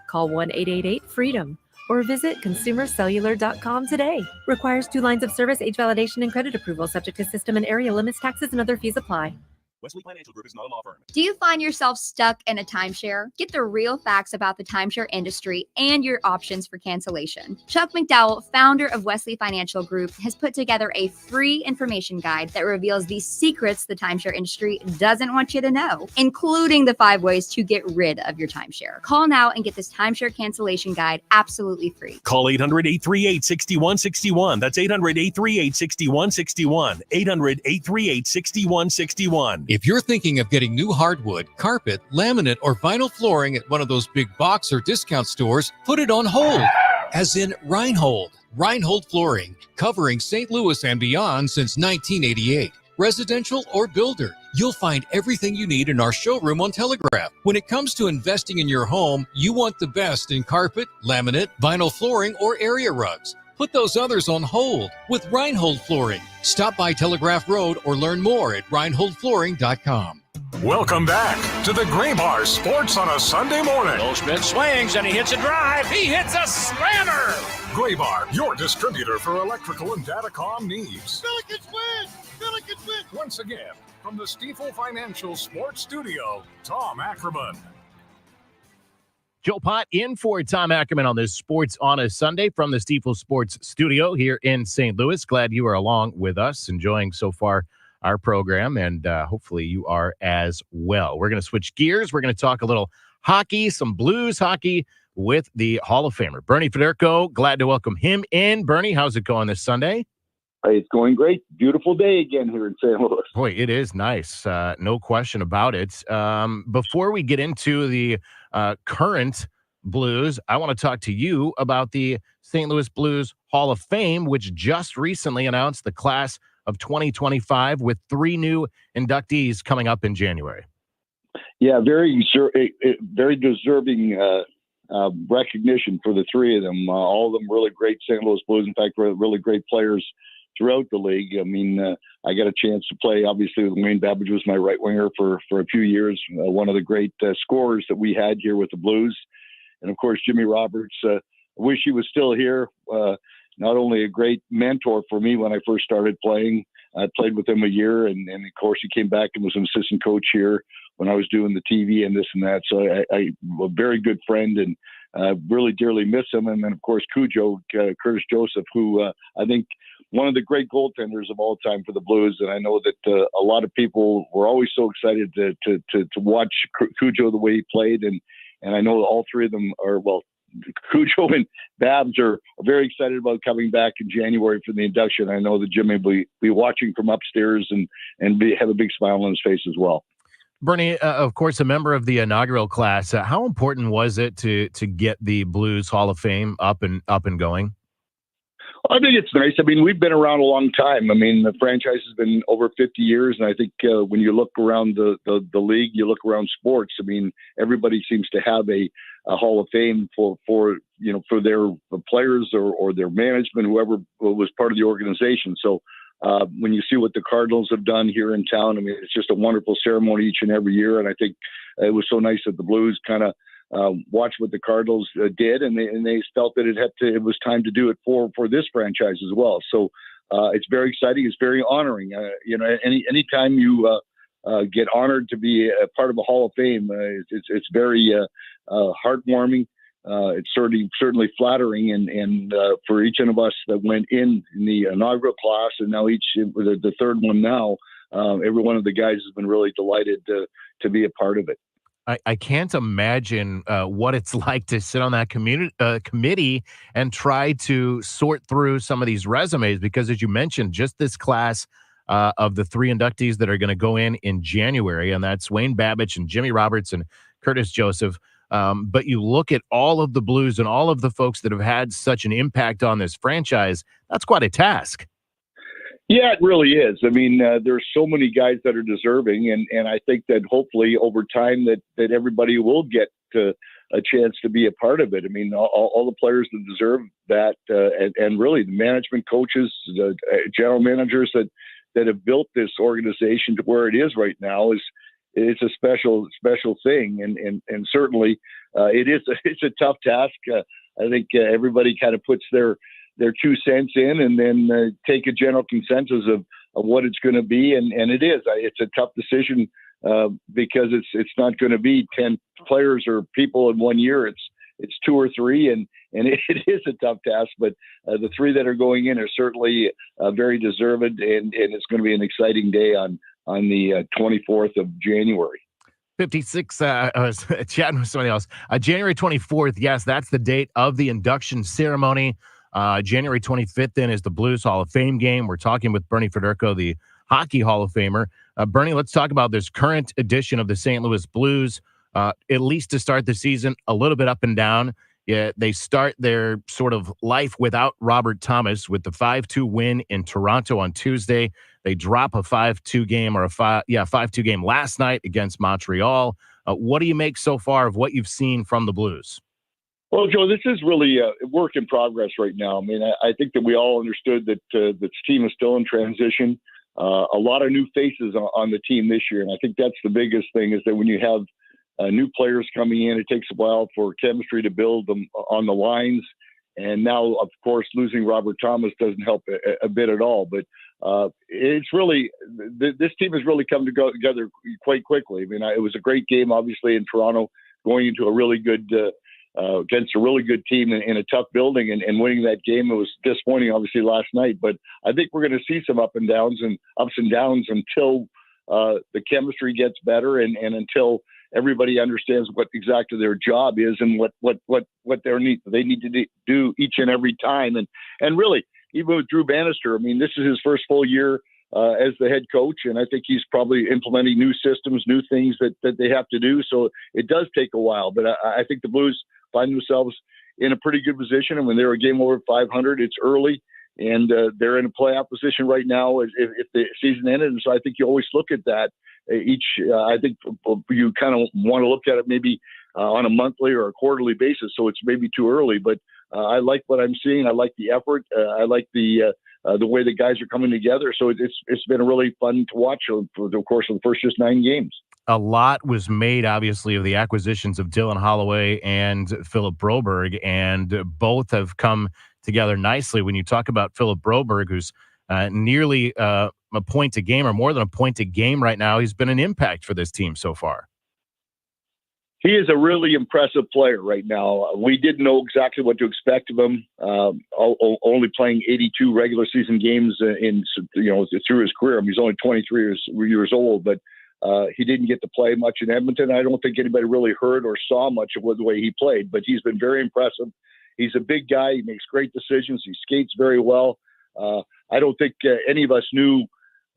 Call 1-888-FREEDOM. or visit consumercellular.com today. Requires 2 lines of service, age validation, and credit approval, subject to system and area limits, taxes, and other fees apply. Wesley Financial Group is not a law firm. Do you find yourself stuck in a timeshare? Get the real facts about the timeshare industry and your options for cancellation. Chuck McDowell, founder of Wesley Financial Group, has put together a free information guide that reveals the secrets the timeshare industry doesn't want you to know, including the 5 ways to get rid of your timeshare. Call now and get this timeshare cancellation guide absolutely free. Call 800-838-6161. That's 800-838-6161. 800-838-6161. If you're thinking of getting new hardwood, carpet, laminate, or vinyl flooring at one of those big box or discount stores, put it on hold, as in Reinhold. Reinhold Flooring, covering St. Louis and beyond since 1988. residential, or builder. You'll find everything you need in our showroom on Telegraph. When it comes to investing in your home, you want the best in carpet, laminate, vinyl flooring, or area rugs. Put those others on hold with Reinhold Flooring. Stop by Telegraph Road or learn more at reinholdflooring.com. Welcome back to the Gray Bar Sports on a Sunday morning. Goldschmidt swings and he hits a drive. He hits a slammer. Gray Bar, your distributor for electrical and datacom needs. Billikens win! Billikens win! Once again, from the Stifel Financial Sports Studio, Tom Ackerman. Joe Pott in for Tom Ackerman on this Sports on a Sunday from the Stifel Sports Studio here in St. Louis. Glad you are along with us, enjoying so far our program, and hopefully you are as well. We're going to switch gears. We're going to talk a little hockey, some Blues hockey with the Hall of Famer, Bernie Federko. Glad to welcome him in. Bernie, how's it going this Sunday? It's going great. Beautiful day again here in St. Louis. Boy, it is nice. No question about it. Before we get into the current Blues, I want to talk to you about the St. Louis Blues Hall of Fame, which just recently announced the class of 2025 with 3 new inductees coming up in January. Yeah, very deserving recognition for the 3 of them. All of them really great St. Louis Blues. In fact, really great players throughout the league. I mean, I got a chance to play, obviously, with Wayne Babbage was my right winger for a few years, one of the great scorers that we had here with the Blues. And, of course, Jimmy Roberts. I wish he was still here. Not only a great mentor for me when I first started playing, I played with him a year, and of course he came back and was an assistant coach here when I was doing the TV and this and that. So I a very good friend, and really dearly miss him. And then of course Cujo, Curtis Joseph, who I think one of the great goaltenders of all time for the Blues. And I know that a lot of people were always so excited to watch Cujo the way he played, and I know all 3 of them are Cujo and Babs are very excited about coming back in January for the induction. I know that Jimmy will be watching from upstairs and have a big smile on his face as well. Bernie, of course, a member of the inaugural class. How important was it to get the Blues Hall of Fame up and going? I think it's nice. I mean, we've been around a long time. I mean, the franchise has been over 50 years, and I think when you look around the league, you look around sports. I mean, everybody seems to have a Hall of Fame for their players or their management, whoever was part of the organization. So when you see what the Cardinals have done here in town, I mean, it's just a wonderful ceremony each and every year. And I think it was so nice that the Blues kind of watch what the Cardinals did, and they felt that it was time to do it for this franchise as well. So it's very exciting. It's very honoring. Anytime you get honored to be a part of a Hall of Fame, it's very heartwarming. It's certainly flattering, and for each one of us that went in the inaugural class, and now the third one now, every one of the guys has been really delighted to be a part of it. I can't imagine what it's like to sit on that committee and try to sort through some of these resumes, because as you mentioned, just this class of the 3 inductees that are going to go in January, and that's Wayne Babbage and Jimmy Roberts and Curtis Joseph. But you look at all of the Blues and all of the folks that have had such an impact on this franchise, that's quite a task. Yeah, it really is. I mean, there's so many guys that are deserving, and I think that hopefully over time that everybody will get a chance to be a part of it. I mean, all the players that deserve that, and really the management, coaches, the general managers that have built this organization to where it is right now it's a special thing, and certainly it's a tough task. I think everybody kind of puts their 2 cents in, and then take a general consensus of what it's going to be. And it is. It's a tough decision because it's not going to be 10 players or people in 1 year. It's 2 or 3, and it is a tough task. But the 3 that are going in are certainly very deserved, and it's going to be an exciting day on the 24th of January. 56, I was chatting with somebody else. January 24th, yes, that's the date of the induction ceremony. January 25th then is the Blues Hall of Fame game. We're talking with Bernie Federko, the Hockey Hall of Famer. Bernie, let's talk about this current edition of the St. Louis Blues. At least to start the season, a little bit up and down. Yeah, they start their sort of life without Robert Thomas with the 5-2 win in Toronto on Tuesday. They drop a 5-2 game or a 5-2 game last night against Montreal. What do you make so far of what you've seen from the Blues? Well, Joe, this is really a work in progress right now. I mean, I think that we all understood that this team is still in transition. A lot of new faces on the team this year, and I think that's the biggest thing is that when you have new players coming in, it takes a while for chemistry to build them on the lines. And now, of course, losing Robert Thomas doesn't help a bit at all. But it's really this team has really come together quite quickly. I mean, it was a great game, obviously, in Toronto, going into a really good against a really good team in a tough building and winning that game. It was disappointing, obviously, last night. But I think we're going to see some ups and downs until the chemistry gets better and until everybody understands what exactly their job is and what they need to do each and every time. And really, even with Drew Bannister, I mean, this is his first full year as the head coach, and I think he's probably implementing new systems, new things that they have to do. So it does take a while, but I think the Blues find themselves in a pretty good position. And when they're a game over 500, it's early, and they're in a playoff position right now if the season ended. And so I think you always look at that. I think you kind of want to look at it maybe on a monthly or a quarterly basis. So it's maybe too early, but I like what I'm seeing. I like the effort. I like the way the guys are coming together. So it's been really fun to watch for the course of the first just 9 games. A lot was made, obviously, of the acquisitions of Dylan Holloway and Philip Broberg, and both have come together nicely. When you talk about Philip Broberg, who's nearly a point a game or more than a point a game right now, he's been an impact for this team so far. He is a really impressive player right now. We didn't know exactly what to expect of him. Only playing 82 regular season games through his career. I mean, he's only 23 years old, but he didn't get to play much in Edmonton. I don't think anybody really heard or saw much of the way he played, but he's been very impressive. He's a big guy. He makes great decisions. He skates very well. I don't think any of us knew,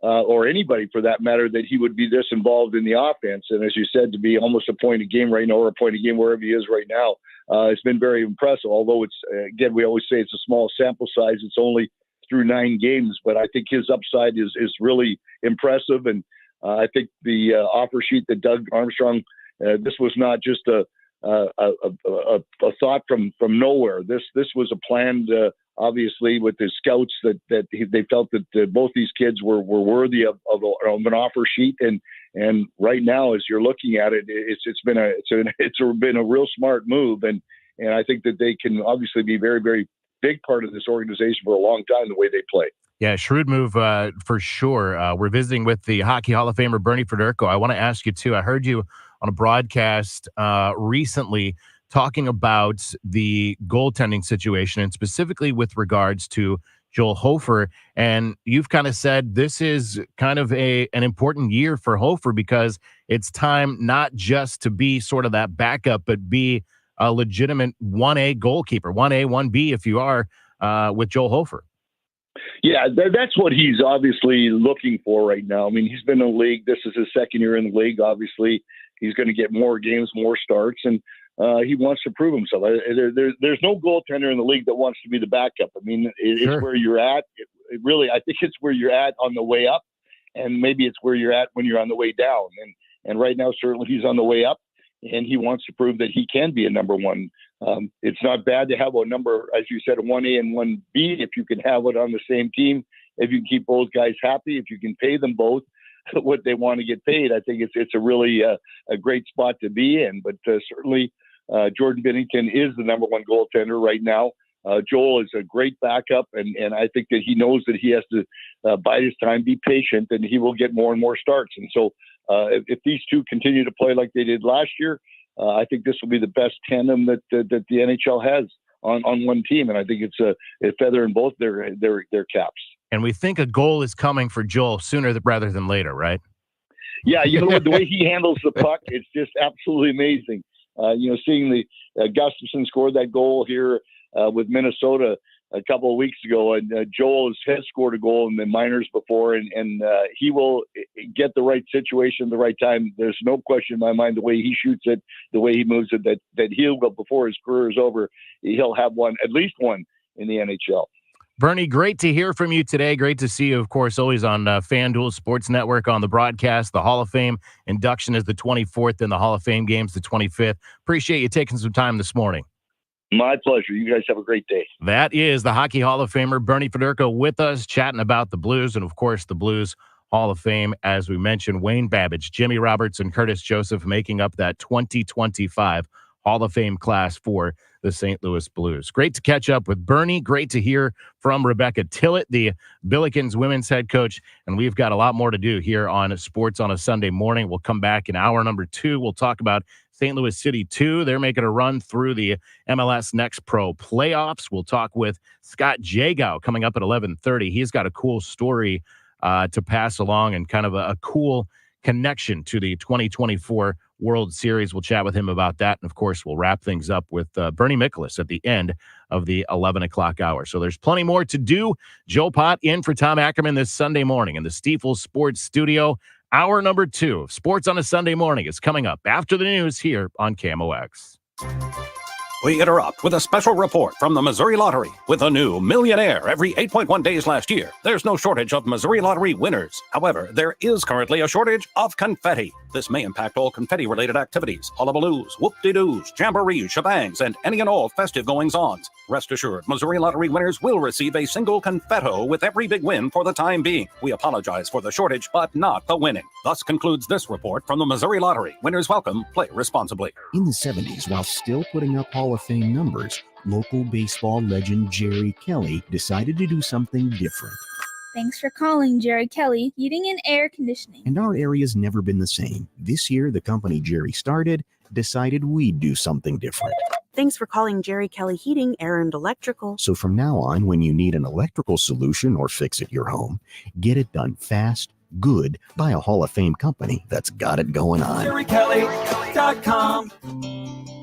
or anybody for that matter, that he would be this involved in the offense. And as you said, to be almost a point a game right now, or a point a game wherever he is right now, it's been very impressive. Although it's, again, we always say it's a small sample size. It's only through 9 games, but I think his upside is really impressive. And I think the offer sheet that Doug Armstrong, this was not just a thought from nowhere. This was a planned, obviously, with the scouts that they felt that both these kids were worthy of an offer sheet. And right now, as you're looking at it, it's been a real smart move. And I think that they can obviously be very, very big part of this organization for a long time, the way they play. Yeah, shrewd move for sure. We're visiting with the Hockey Hall of Famer Bernie Federko. I want to ask you, too, I heard you on a broadcast recently talking about the goaltending situation, and specifically with regards to Joel Hofer. And you've kind of said this is kind of an important year for Hofer because it's time not just to be sort of that backup, but be a legitimate 1A goalkeeper, 1A, 1B if you are, with Joel Hofer. Yeah, that's what he's obviously looking for right now. I mean, he's been in the league. This is his second year in the league. Obviously, he's going to get more games, more starts, and he wants to prove himself. There's no goaltender in the league that wants to be the backup. I mean, it's where you're at. I think it's where you're at on the way up, and maybe it's where you're at when you're on the way down. And right now, certainly, he's on the way up, and he wants to prove that he can be a number one. It's not bad to have a number, as you said, a 1A and 1B, if you can have it on the same team, if you can keep both guys happy, if you can pay them both what they want to get paid. I think it's a really a great spot to be in. But certainly Jordan Binnington is the number one goaltender right now. Joel is a great backup, and I think that he knows that he has to bide his time, be patient, and he will get more and more starts. And so if these two continue to play like they did last year, I think this will be the best tandem that the NHL has on one team, and I think it's a feather in both their caps. And we think a goal is coming for Joel sooner rather than later, right? Yeah, the way he handles the puck, it's just absolutely amazing. Seeing the Gustafsson score that goal here with Minnesota a couple of weeks ago, and Joel has scored a goal in the minors before, and he will get the right situation at the right time. There's no question in my mind the way he shoots it, the way he moves it, that he'll go before his career is over. He'll have at least one in the NHL. Bernie, great to hear from you today. Great to see you, of course, always on FanDuel Sports Network on the broadcast. The Hall of Fame induction is the 24th and the Hall of Fame game's the 25th. Appreciate you taking some time this morning. My pleasure. You guys have a great day. That is the Hockey Hall of Famer Bernie Federko with us, chatting about the Blues and, of course, the Blues Hall of Fame. As we mentioned, Wayne Babbage, Jimmy Roberts, and Curtis Joseph making up that 2025 Hall of Fame class for the St. Louis Blues. Great to catch up with Bernie. Great to hear from Rebecca Tillett, the Billikens women's head coach. And we've got a lot more to do here on Sports on a Sunday Morning. We'll come back in hour number 2. We'll talk about St. Louis City 2. They're making a run through the MLS Next Pro playoffs. We'll talk with Scott Jagow coming up at 11:30. He's got a cool story to pass along and kind of a cool connection to the 2024 World Series. We'll chat with him about that. And, of course, we'll wrap things up with Bernie Miklasz at the end of the 11 o'clock hour. So there's plenty more to do. Joe Pott in for Tom Ackerman this Sunday morning in the Stifel Sports Studio. Hour number 2 of Sports on a Sunday Morning is coming up after the news here on KMOX. We interrupt with a special report from the Missouri Lottery. With a new millionaire every 8.1 days last year, there's no shortage of Missouri Lottery winners. However, there is currently a shortage of confetti. This may impact all confetti-related activities, hullabaloos, whoop-de-doos, jamborees, shebangs, and any and all festive goings-ons. Rest assured, Missouri Lottery winners will receive a single confetto with every big win for the time being. We apologize for the shortage, but not the winning. Thus concludes this report from the Missouri Lottery. Winners welcome. Play responsibly. In the 70s, while still putting up Hall of Fame numbers, local baseball legend Jerry Kelly decided to do something different. Thanks for calling Jerry Kelly, Heating and Air Conditioning. And our area's never been the same. This year, the company Jerry started decided we'd do something different. Thanks for calling Jerry Kelly Heating, Air, and Electrical. So from now on, when you need an electrical solution or fix at your home, get it done fast, good, by a Hall of Fame company that's got it going on. JerryKelly.com.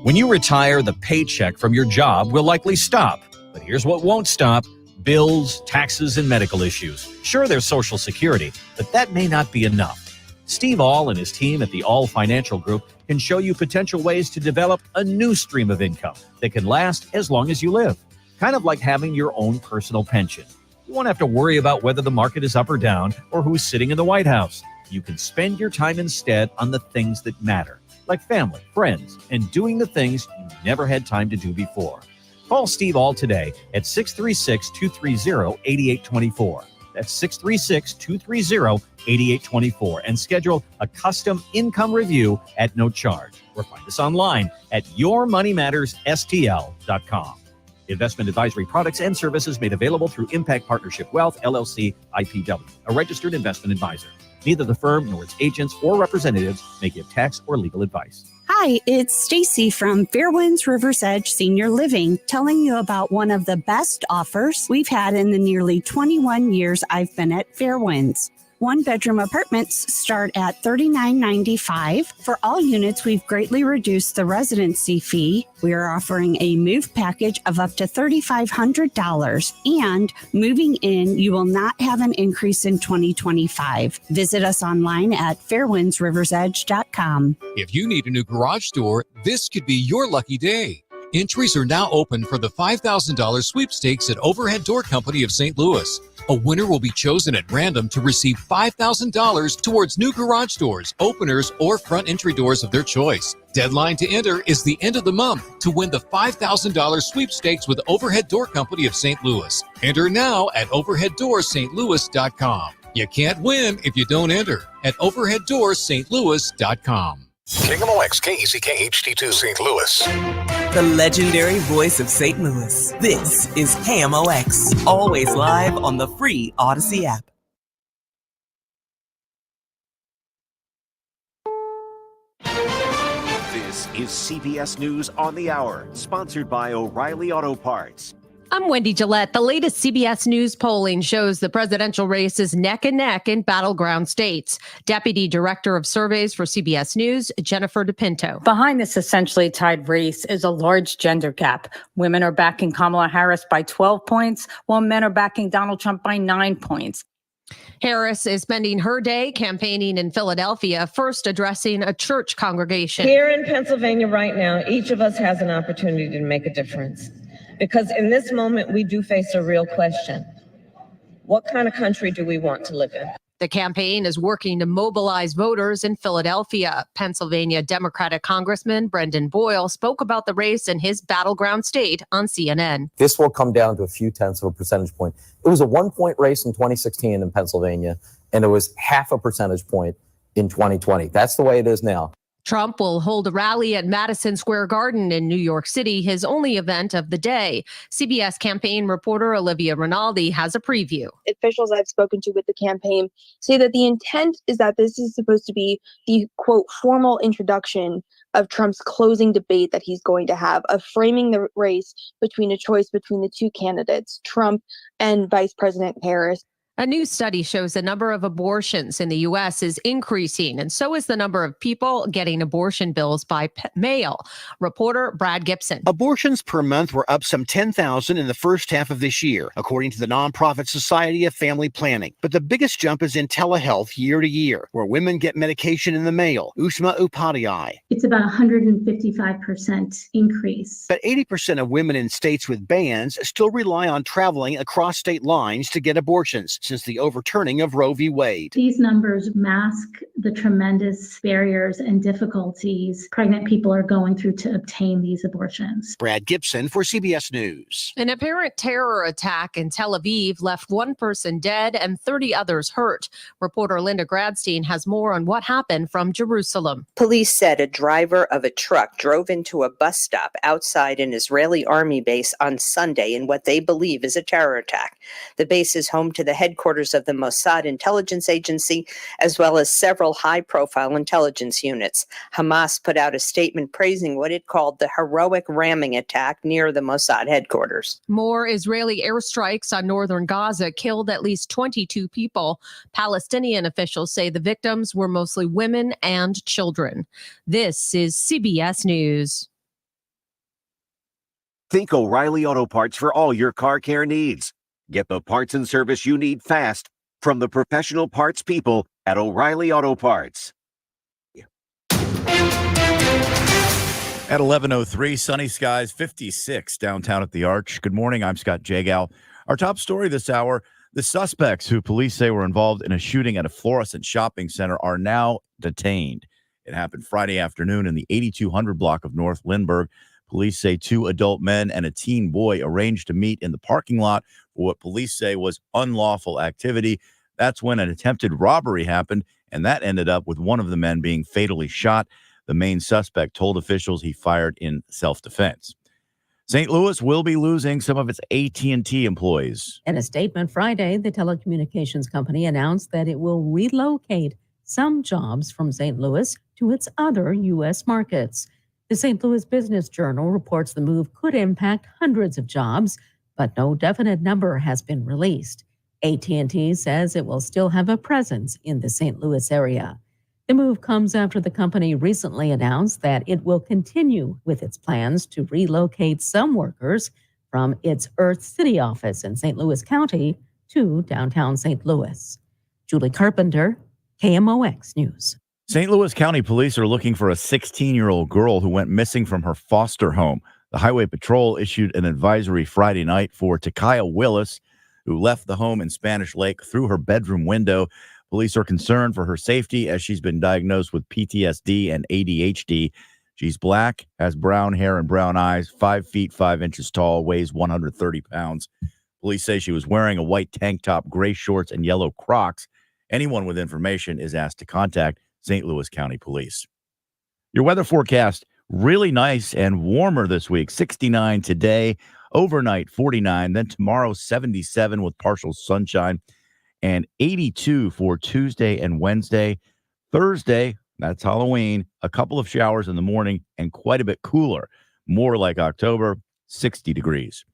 When you retire, the paycheck from your job will likely stop. But here's what won't stop: bills, taxes, and medical issues. Sure, there's Social Security, but that may not be enough. Steve All and his team at the All Financial Group can show you potential ways to develop a new stream of income that can last as long as you live. Kind of like having your own personal pension. You won't have to worry about whether the market is up or down or who's sitting in the White House. You can spend your time instead on the things that matter, like family, friends, and doing the things you never had time to do before. Call Steve All today at 636-230-8824. That's 636-230-8824 and schedule a custom income review at no charge. Or find us online at yourmoneymattersstl.com. Investment advisory products and services made available through Impact Partnership Wealth, LLC, IPW, a registered investment advisor. Neither the firm nor its agents or representatives may give tax or legal advice. Hi, it's Stacy from Fairwinds River's Edge Senior Living, telling you about one of the best offers we've had in the nearly 21 years I've been at Fairwinds. One-bedroom apartments start at $39.95. For all units, we've greatly reduced the residency fee. We are offering a move package of up to $3,500. And moving in, you will not have an increase in 2025. Visit us online at fairwindsriversedge.com. If you need a new garage door, this could be your lucky day. Entries are now open for the $5,000 sweepstakes at Overhead Door Company of St. Louis. A winner will be chosen at random to receive $5,000 towards new garage doors, openers, or front entry doors of their choice. Deadline to enter is the end of the month to win the $5,000 sweepstakes with Overhead Door Company of St. Louis. Enter now at overheaddoorsstlouis.com. You can't win if you don't enter at overheaddoorsstlouis.com. KMOX KECK HD2 St. Louis. The legendary voice of St. Louis. This is KMOX, always live on the free Odyssey app. This is CBS News on the Hour, sponsored by O'Reilly Auto Parts. I'm Wendy Gillette. The latest CBS News polling shows the presidential race is neck and neck in battleground states. Deputy Director of Surveys for CBS News, Jennifer DePinto. Behind this essentially tied race is a large gender gap. Women are backing Kamala Harris by 12 points, while men are backing Donald Trump by 9 points. Harris is spending her day campaigning in Philadelphia, first addressing a church congregation. Here in Pennsylvania right now, each of us has an opportunity to make a difference. Because in this moment, we do face a real question. What kind of country do we want to live in? The campaign is working to mobilize voters in Philadelphia. Pennsylvania Democratic Congressman Brendan Boyle spoke about the race in his battleground state on CNN. This will come down to a few tenths of a percentage point. It was a 1-point race in 2016 in Pennsylvania, and it was half a percentage point in 2020. That's the way it is now. Trump will hold a rally at Madison Square Garden in New York City, his only event of the day. CBS campaign reporter Olivia Rinaldi has a preview. Officials I've spoken to with the campaign say that the intent is that this is supposed to be the, quote, formal introduction of Trump's closing debate that he's going to have, of framing the race between a choice between the two candidates, Trump and Vice President Harris. A new study shows the number of abortions in the U.S. is increasing, and so is the number of people getting abortion bills by mail. Reporter Brad Gibson. Abortions per month were up some 10,000 in the first half of this year, according to the nonprofit Society of Family Planning. But the biggest jump is in telehealth year to year, where women get medication in the mail. Ushma Upadhyay. It's about 155% increase. But 80% of women in states with bans still rely on traveling across state lines to get abortions since the overturning of Roe v. Wade. These numbers mask the tremendous barriers and difficulties pregnant people are going through to obtain these abortions. Brad Gibson for CBS News. An apparent terror attack in Tel Aviv left one person dead and 30 others hurt. Reporter Linda Gradstein has more on what happened from Jerusalem. Police said a driver of a truck drove into a bus stop outside an Israeli army base on Sunday in what they believe is a terror attack. The base is home to the headquarters of the Mossad intelligence agency, as well as several high-profile intelligence units. Hamas put out a statement praising what it called the heroic ramming attack near the Mossad headquarters. More Israeli airstrikes on northern Gaza killed at least 22 people. Palestinian officials say the victims were mostly women and children. This is CBS News. Think O'Reilly Auto Parts for all your car care needs. Get the parts and service you need fast from the professional parts people at O'Reilly Auto Parts. At 11:03, sunny skies, 56 downtown at the Arch. Good morning. I'm Scott Jagow. Our top story this hour, the suspects who police say were involved in a shooting at a Florissant shopping center are now detained. It happened Friday afternoon in the 8200 block of North Lindbergh. Police say 2 adult men and a teen boy arranged to meet in the parking lot for what police say was unlawful activity. That's when an attempted robbery happened, and that ended up with one of the men being fatally shot. The main suspect told officials he fired in self-defense. St. Louis will be losing some of its AT&T employees. In a statement Friday, the telecommunications company announced that it will relocate some jobs from St. Louis to its other U.S. markets. The St. Louis Business Journal reports the move could impact hundreds of jobs, but no definite number has been released. AT&T says it will still have a presence in the St. Louis area. The move comes after the company recently announced that it will continue with its plans to relocate some workers from its Earth City office in St. Louis County to downtown St. Louis. Julie Carpenter, KMOX News. St. Louis County Police are looking for a 16-year-old girl who went missing from her foster home. The Highway Patrol issued an advisory Friday night for Takaya Willis, who left the home in Spanish Lake through her bedroom window. Police are concerned for her safety as she's been diagnosed with PTSD and ADHD. She's black, has brown hair and brown eyes, 5 feet 5 inches tall, weighs 130 pounds. Police say she was wearing a white tank top, gray shorts, and yellow Crocs. Anyone with information is asked to contact St. Louis County Police. Your weather forecast, really nice and warmer this week. 69 today, overnight 49, then tomorrow 77 with partial sunshine, and 82 for Tuesday and Wednesday. Thursday, that's Halloween, a couple of showers in the morning and quite a bit cooler, more like October, 60 degrees.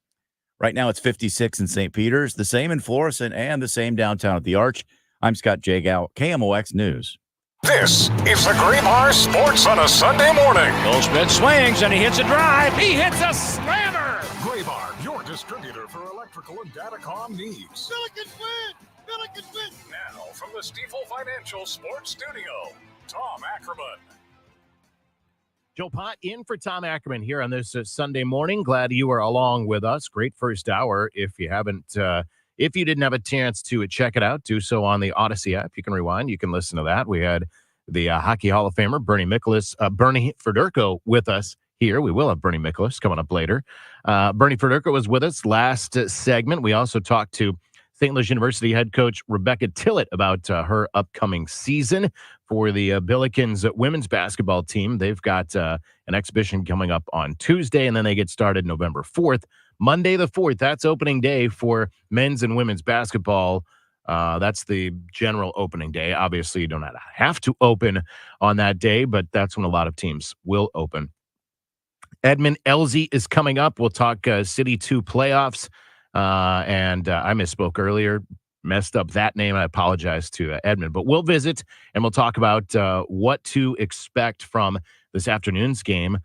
Right now it's 56 in St. Peter's, the same in Florissant, and the same downtown at the Arch. I'm Scott Jagow, KMOX News. This is the Graybar Sports on a Sunday morning. Goldschmidt swings and he hits a drive. He hits a slammer. Graybar, your distributor for electrical and datacom needs. Billikens win! Billikens win! Now, from the Stifel Financial Sports Studio, Tom Ackerman. Joe Pott in for Tom Ackerman here on this Sunday morning. Glad you are along with us. Great first hour. If you didn't have a chance to check it out, do so on the Odyssey app. You can rewind. You can listen to that. We had the Hockey Hall of Famer Bernie Federko with us here. We will have Bernie Miklasz coming up later. Bernie Federko was with us last segment. We also talked to St. Louis University head coach Rebecca Tillett about her upcoming season for the Billikens women's basketball team. They've got an exhibition coming up on Tuesday, and then they get started November 4th. Monday the 4th, that's opening day for men's and women's basketball. That's the general opening day. Obviously, you don't have to open on that day, but that's when a lot of teams will open. Edmund Elsie is coming up. We'll talk City 2 playoffs. And I misspoke earlier, messed up that name. I apologize to Edmund, but we'll visit and we'll talk about what to expect from this afternoon's game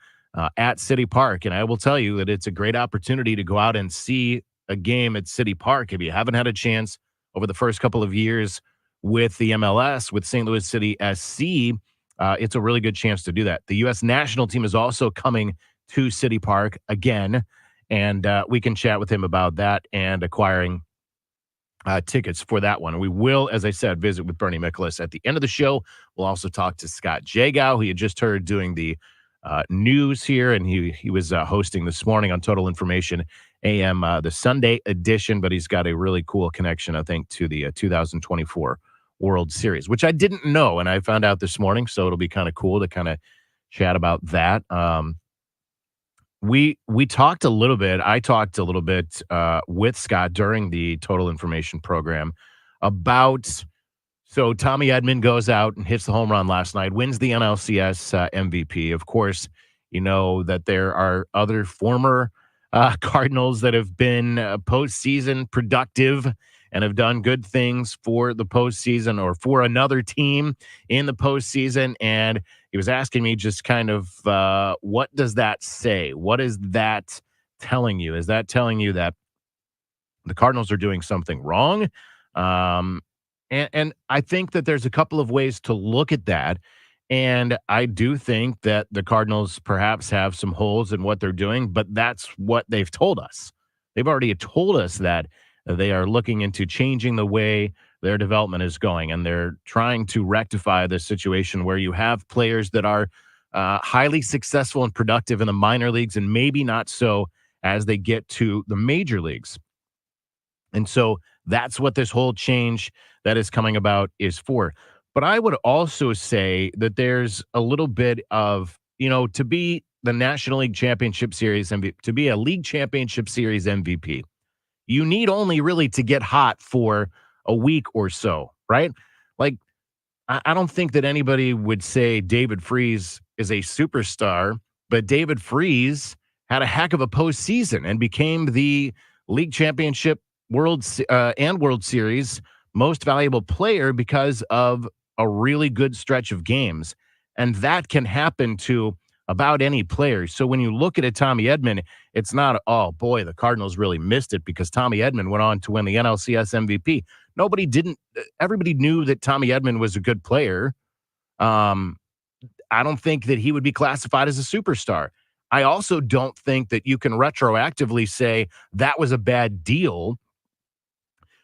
at City Park. And I will tell you that it's a great opportunity to go out and see a game at City Park. If you haven't had a chance over the first couple of years with the MLS, with St. Louis City SC, it's a really good chance to do that. The U.S. national team is also coming to City Park again. And we can chat with him about that and acquiring tickets for that one. We will, as I said, visit with Bernie Miklasz at the end of the show. We'll also talk to Scott Jagow, who you just heard doing the news here, and he was hosting this morning on Total Information AM, the Sunday edition, but he's got a really cool connection, I think, to the 2024 World Series, which I didn't know, and I found out this morning, so it'll be kind of cool to kind of chat about that. We talked a little bit. I talked a little bit with Scott during the Total Information program about. So Tommy Edman goes out and hits the home run last night, wins the NLCS MVP. Of course, you know that there are other former Cardinals that have been postseason productive and have done good things for the postseason or for another team in the postseason. And he was asking me just kind of what does that say? What is that telling you? Is that telling you that the Cardinals are doing something wrong? And I think that there's a couple of ways to look at that. And I do think that the Cardinals perhaps have some holes in what they're doing, but that's what they've told us. They've already told us that they are looking into changing the way their development is going, and they're trying to rectify this situation where you have players that are highly successful and productive in the minor leagues and maybe not so as they get to the major leagues. And so that's what this whole change that is coming about is for. But I would also say that there's a little bit of, to be the National League Championship Series MVP, to be a League Championship Series MVP, you need only really to get hot for a week or so, right? Like, I don't think that anybody would say David Freese is a superstar, but David Freese had a heck of a postseason and became the League Championship World Series most valuable player because of a really good stretch of games. And that can happen to about any player. So when you look at a Tommy Edman, it's not, oh boy, the Cardinals really missed it because Tommy Edman went on to win the NLCS MVP. Everybody knew that Tommy Edman was a good player. I don't think that he would be classified as a superstar. I also don't think that you can retroactively say that was a bad deal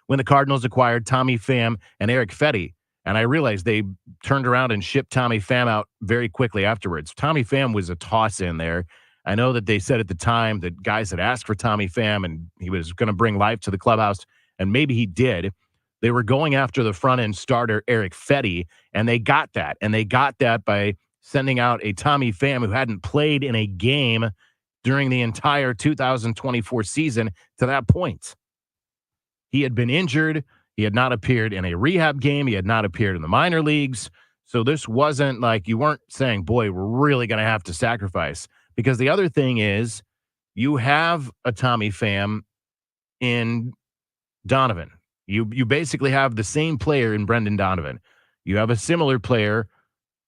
when the Cardinals acquired Tommy Pham and Eric Fetty. And I realized they turned around and shipped Tommy Pham out very quickly afterwards. Tommy Pham was a toss in there. I know that they said at the time that guys had asked for Tommy Pham and he was going to bring life to the clubhouse, and maybe he did. They were going after the front-end starter, Eric Fetty, and they got that. And they got that by sending out a Tommy Pham who hadn't played in a game during the entire 2024 season to that point. He had been injured. He had not appeared in a rehab game. He had not appeared in the minor leagues. So this wasn't like you weren't saying, boy, we're really going to have to sacrifice. Because the other thing is you have a Tommy Pham in Donovan. You basically have the same player in Brendan Donovan. You have a similar player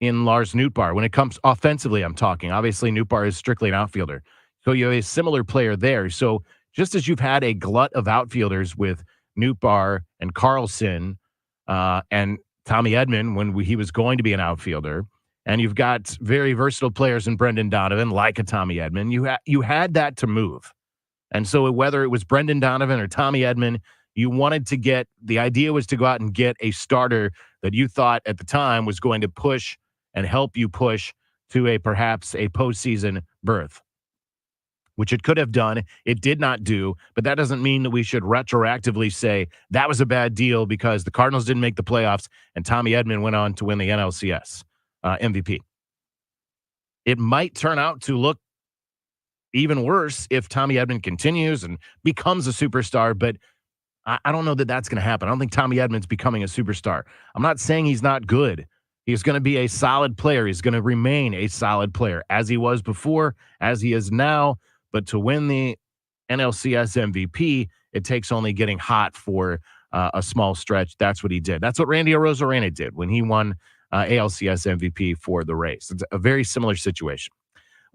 in Lars Nootbaar. When it comes offensively, I'm talking. Obviously, Nootbaar is strictly an outfielder. So you have a similar player there. So just as you've had a glut of outfielders with Nootbaar and Carlson and Tommy Edman when he was going to be an outfielder, and you've got very versatile players in Brendan Donovan, like a Tommy Edman. You had that to move. And so whether it was Brendan Donovan or Tommy Edman, you wanted to get, the idea was to go out and get a starter that you thought at the time was going to push and help you push to perhaps a postseason berth, which it could have done. It did not do, but that doesn't mean that we should retroactively say that was a bad deal because the Cardinals didn't make the playoffs and Tommy Edman went on to win the NLCS MVP. It might turn out to look even worse if Tommy Edman continues and becomes a superstar, but I don't know that that's going to happen. I don't think Tommy Edman's becoming a superstar. I'm not saying he's not good. He's going to be a solid player. He's going to remain a solid player as he was before, as he is now. But to win the NLCS MVP, it takes only getting hot for a small stretch. That's what he did. That's what Randy Arozarena did when he won ALCS MVP for the Rays. It's a very similar situation.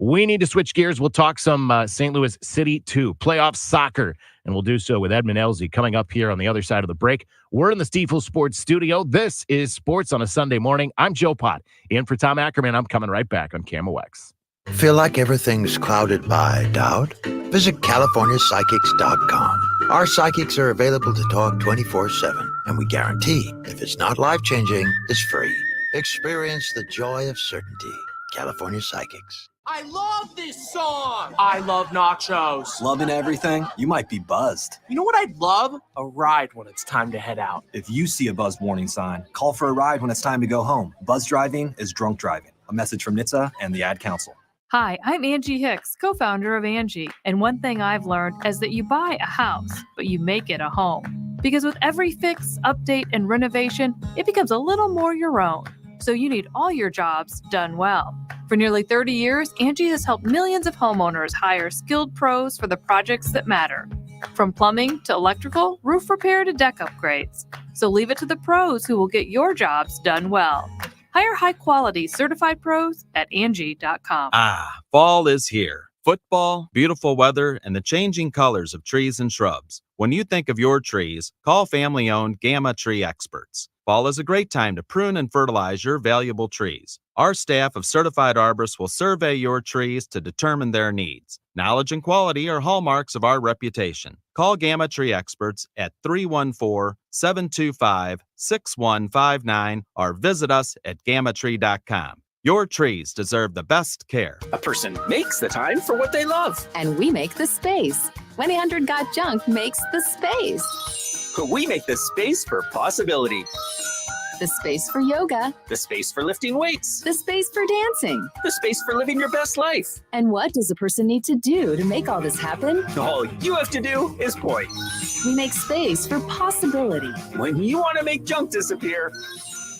We need to switch gears. We'll talk some St. Louis City 2 playoff soccer, and we'll do so with Edmund Elzey coming up here on the other side of the break. We're in the Stifel Sports Studio. This is Sports on a Sunday morning. I'm Joe Pott. In for Tom Ackerman, I'm coming right back on KMOX. Feel like everything's clouded by doubt? Visit CaliforniaPsychics.com. Our psychics are available to talk 24/7, and we guarantee if it's not life-changing, it's free. Experience the joy of certainty. California Psychics. I love this song! I love nachos. Loving everything? You might be buzzed. You know what I'd love? A ride when it's time to head out. If you see a buzzed warning sign, call for a ride when it's time to go home. Buzz driving is drunk driving. A message from NHTSA and the Ad Council. Hi, I'm Angie Hicks, co-founder of Angie. And one thing I've learned is that you buy a house, but you make it a home. Because with every fix, update, and renovation, it becomes a little more your own. So you need all your jobs done well. For nearly 30 years, Angie has helped millions of homeowners hire skilled pros for the projects that matter. From plumbing to electrical, roof repair to deck upgrades. So leave it to the pros who will get your jobs done well. Hire high-quality certified pros at Angie.com. Fall is here. Football, beautiful weather, and the changing colors of trees and shrubs. When you think of your trees, call family-owned Gamma Tree Experts. Fall is a great time to prune and fertilize your valuable trees. Our staff of certified arborists will survey your trees to determine their needs. Knowledge and quality are hallmarks of our reputation. Call Gamma Tree Experts at 314-725-6159 or visit us at gammatree.com. Your trees deserve the best care. A person makes the time for what they love. And we make the space. 1-800-GOT-JUNK makes the space. We make the space for possibility. The space for yoga. The space for lifting weights. The space for dancing. The space for living your best life. And what does a person need to do to make all this happen? All you have to do is point. We make space for possibility. When you want to make junk disappear,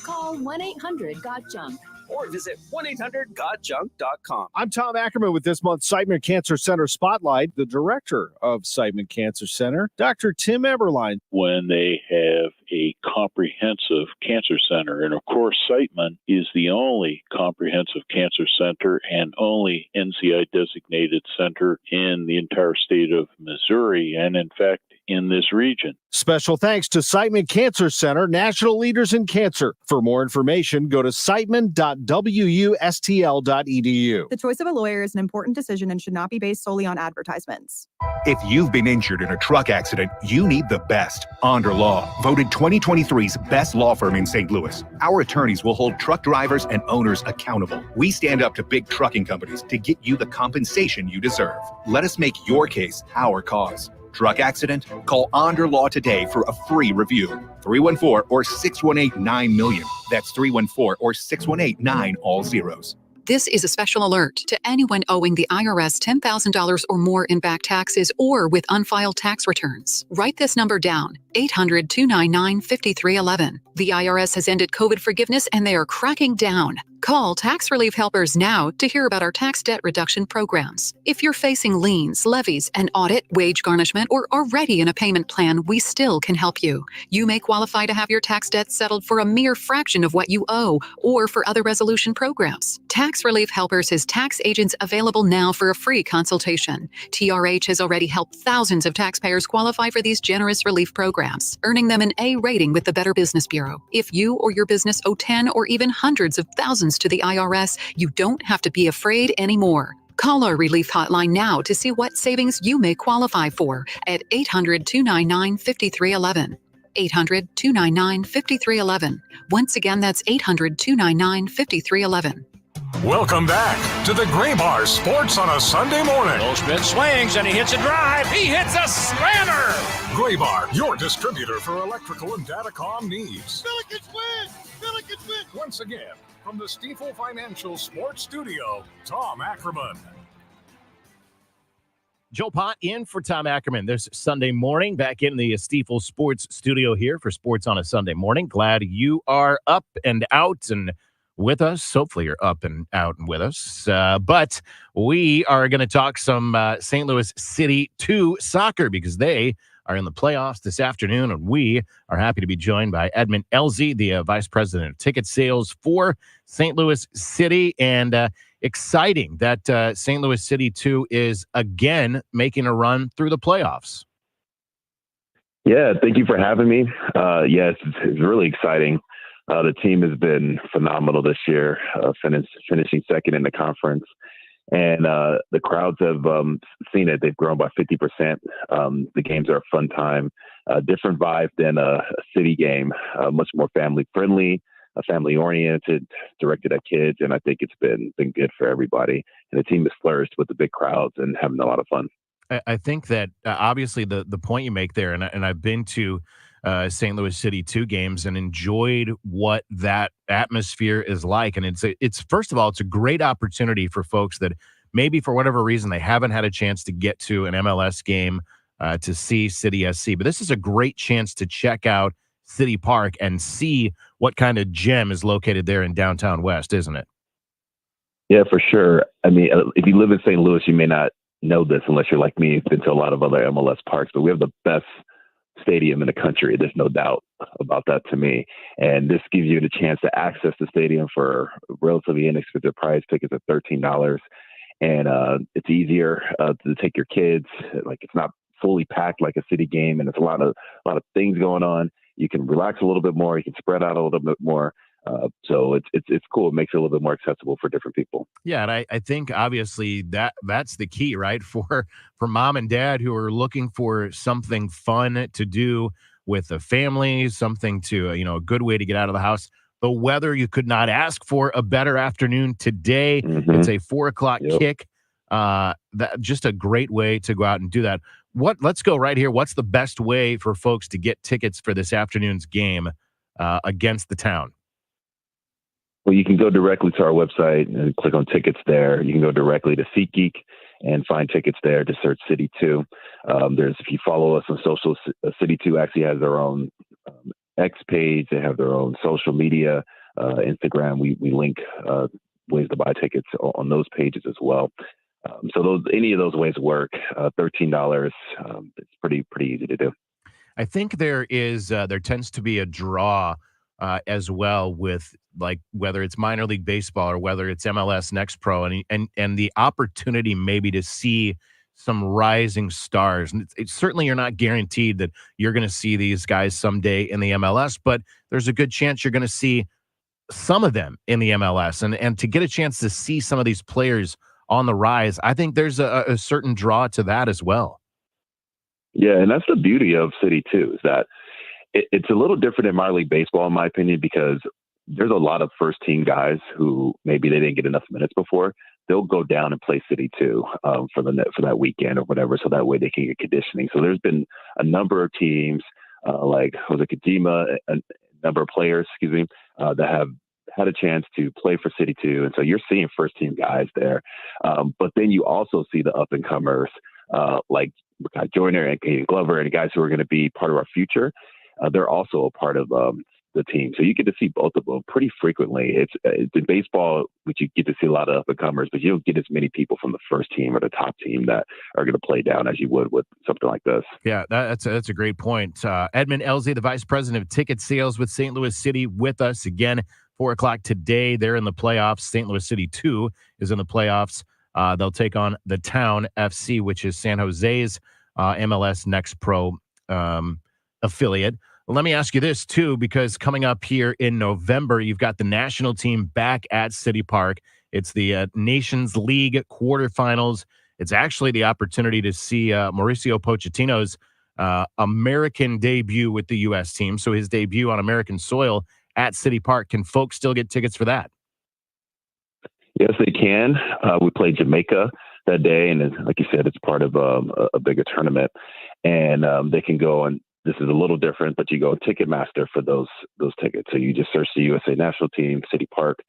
call 1-800-GOT-JUNK. or visit 1-800-GOT-JUNK.com. I'm Tom Ackerman with this month's Seidman Cancer Center Spotlight. The director of Seidman Cancer Center, Dr. Tim Eberlein. When they have a comprehensive cancer center, and of course, Seidman is the only comprehensive cancer center and only NCI designated center in the entire state of Missouri, and in fact, in this region. Special thanks to Seidman Cancer Center, national leaders in cancer. For more information, go to seidman.wustl.edu. The choice of a lawyer is an important decision and should not be based solely on advertisements. If you've been injured in a truck accident, you need the best. Onder Law, voted 2023's best law firm in St. Louis. Our attorneys will hold truck drivers and owners accountable. We stand up to big trucking companies to get you the compensation you deserve. Let us make your case our cause. Truck accident? Call Onder Law today for a free review. 314 or 618-9-MILLION. That's 314 or 618-9 all zeros. This is a special alert to anyone owing the IRS $10,000 or more in back taxes or with unfiled tax returns. Write this number down, 800-299-5311. The IRS has ended COVID forgiveness and they are cracking down. Call Tax Relief Helpers now to hear about our tax debt reduction programs. If you're facing liens, levies, an audit, wage garnishment, or already in a payment plan, we still can help you. You may qualify to have your tax debt settled for a mere fraction of what you owe or for other resolution programs. Tax Relief Helpers has tax agents available now for a free consultation. TRH has already helped thousands of taxpayers qualify for these generous relief programs. programs, earning them an A rating with the Better Business Bureau. If you or your business owe 10 or even hundreds of thousands to the IRS, you don't have to be afraid anymore. Call our relief hotline now to see what savings you may qualify for at 800-299-5311. 800-299-5311. Once again, that's 800-299-5311. Welcome back to the Gray Bar Sports on a Sunday morning. Goldschmidt swings and he hits a drive. He hits a slammer. Gray Bar, your distributor for electrical and datacom needs. Billikens win! Billikens win! Once again, from the Stifel Financial Sports Studio, Tom Ackerman. Joe Pott in for Tom Ackerman this Sunday morning, back in the Stifel Sports Studio here for Sports on a Sunday morning. Glad you are up and out and with us. Hopefully you're up and out and with us. But we are going to talk some St. Louis City 2 soccer because they are in the playoffs this afternoon, and we are happy to be joined by Edmund Elzey, the Vice President of Ticket Sales for St. Louis City, and exciting that St. Louis City 2 is again making a run through the playoffs. Yeah, thank you for having me. Yes, it's really exciting. The team has been phenomenal this year, finishing second in the conference. And the crowds have seen it. They've grown by 50%. The games are a fun time, different vibe than a city game, much more family friendly, family oriented, directed at kids. And I think it's been good for everybody. And the team has flourished with the big crowds and having a lot of fun. I think that obviously the point you make there, and I've been to St. Louis City 2 games and enjoyed what that atmosphere is like. And it's first of all, it's a great opportunity for folks that maybe for whatever reason they haven't had a chance to get to an MLS game to see City SC. But this is a great chance to check out City Park and see what kind of gem is located there in downtown West, isn't it? Yeah, for sure. I mean, if you live in St. Louis, you may not know this unless you're like me, been to a lot of other MLS parks, but we have the best stadium in the country. There's no doubt about that to me. And this gives you the chance to access the stadium for a relatively inexpensive price. Tickets are $13. And it's easier to take your kids. Like, it's not fully packed like a city game, and it's a lot of things going on. You can relax a little bit more. You can spread out a little bit more. So it's cool. It makes it a little bit more accessible for different people. Yeah, and I think obviously that's the key, right? For mom and dad who are looking for something fun to do with the family, something to a good way to get out of the house. The weather, you could not ask for a better afternoon today. Mm-hmm. It's a 4:00 kick. That just a great way to go out and do that. Let's go right here. What's the best way for folks to get tickets for this afternoon's game against the Town? Well, you can go directly to our website and click on tickets there. You can go directly to SeatGeek and find tickets there. Just search City 2. If you follow us on social, City 2 actually has their own X page. They have their own social media, Instagram. We link ways to buy tickets on those pages as well. So any of those ways work. $13. It's pretty easy to do. I think there tends to be a draw as well with, like, whether it's minor league baseball or whether it's MLS Next Pro and the opportunity maybe to see some rising stars. And it's certainly you're not guaranteed that you're going to see these guys someday in the MLS, but there's a good chance you're going to see some of them in the MLS. And to get a chance to see some of these players on the rise, I think there's a certain draw to that as well. Yeah, and that's the beauty of City 2 is that it's a little different in minor league baseball, in my opinion, because there's a lot of first team guys who maybe they didn't get enough minutes before. They'll go down and play City 2 for that weekend or whatever, so that way they can get conditioning. So there's been a number of teams like Jose Kojima, a number of players, that have had a chance to play for City 2. And so you're seeing first team guys there. But then you also see the up and comers like Joyner and Caden Glover and guys who are going to be part of our future. They're also a part of the team. So you get to see both of them pretty frequently. It's in baseball, which you get to see a lot of up and comers, but you don't get as many people from the first team or the top team that are going to play down as you would with something like this. Yeah, that's a great point. Edmund Elzey, the Vice President of Ticket Sales with St. Louis City, with us again, 4:00 today. They're in the playoffs. St. Louis City 2 is in the playoffs. They'll take on the Town FC, which is San Jose's MLS Next Pro affiliate. Let me ask you this, too, because coming up here in November, you've got the national team back at City Park. It's the Nations League quarterfinals. It's actually the opportunity to see Mauricio Pochettino's American debut with the U.S. team. So his debut on American soil at City Park. Can folks still get tickets for that? Yes, they can. We played Jamaica that day, and like you said, it's part of a bigger tournament. And they can go, and this is a little different, but you go Ticketmaster for those tickets. So you just search the USA National Team, City Park,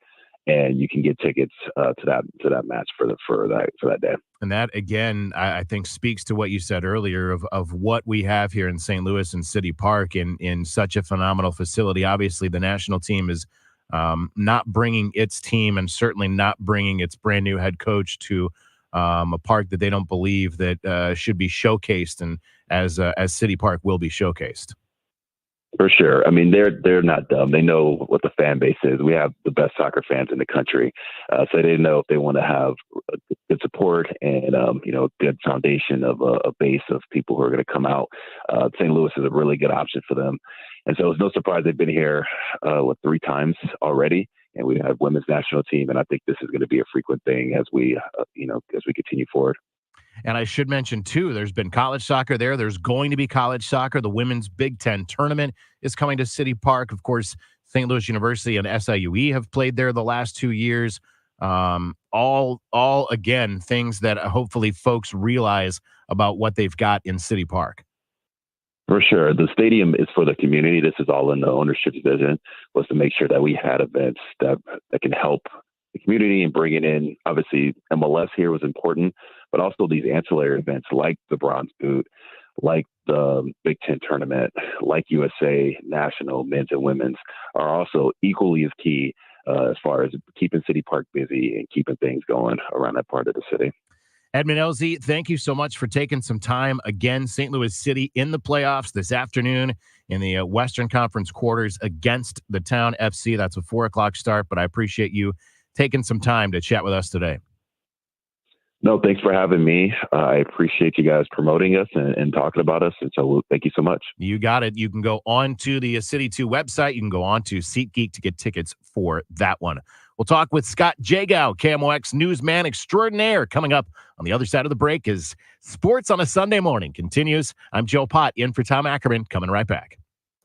and you can get tickets to that match for that day. And that, again, I think speaks to what you said earlier of what we have here in St. Louis and City Park in such a phenomenal facility. Obviously, the national team is not bringing its team and certainly not bringing its brand new head coach to a park that they don't believe that should be showcased, and as City Park will be showcased. For sure. I mean, they're not dumb. They know what the fan base is. We have the best soccer fans in the country, so they know if they want to have good support and good foundation of a base of people who are going to come out. St. Louis is a really good option for them, and so it's no surprise they've been here 3 times already. And we have women's national team, and I think this is going to be a frequent thing as we continue forward. And I should mention, too, there's been college soccer there. There's going to be college soccer. The Women's Big Ten tournament is coming to City Park. Of course, St. Louis University and SIUE have played there the last 2 years. All again, things that hopefully folks realize about what they've got in City Park. For sure. The stadium is for the community. This is all in the ownership's vision, was to make sure that we had events that can help the community and bring it in. Obviously, MLS here was important, but also these ancillary events like the Bronze Boot, like the Big Ten tournament, like USA National men's and women's are also equally as key as far as keeping City Park busy and keeping things going around that part of the city. Edmund Elzey, thank you so much for taking some time. Again, St. Louis City in the playoffs this afternoon in the Western Conference quarters against the Town FC. That's a 4:00 start, but I appreciate you taking some time to chat with us today. No, thanks for having me. I appreciate you guys promoting us and talking about us. And so thank you so much. You got it. You can go on to the City 2 website. You can go on to SeatGeek to get tickets for that one. We'll talk with Scott Jagow, KMOX newsman extraordinaire. Coming up on the other side of the break is Sports on a Sunday Morning continues. I'm Joe Pott, in for Tom Ackerman, coming right back.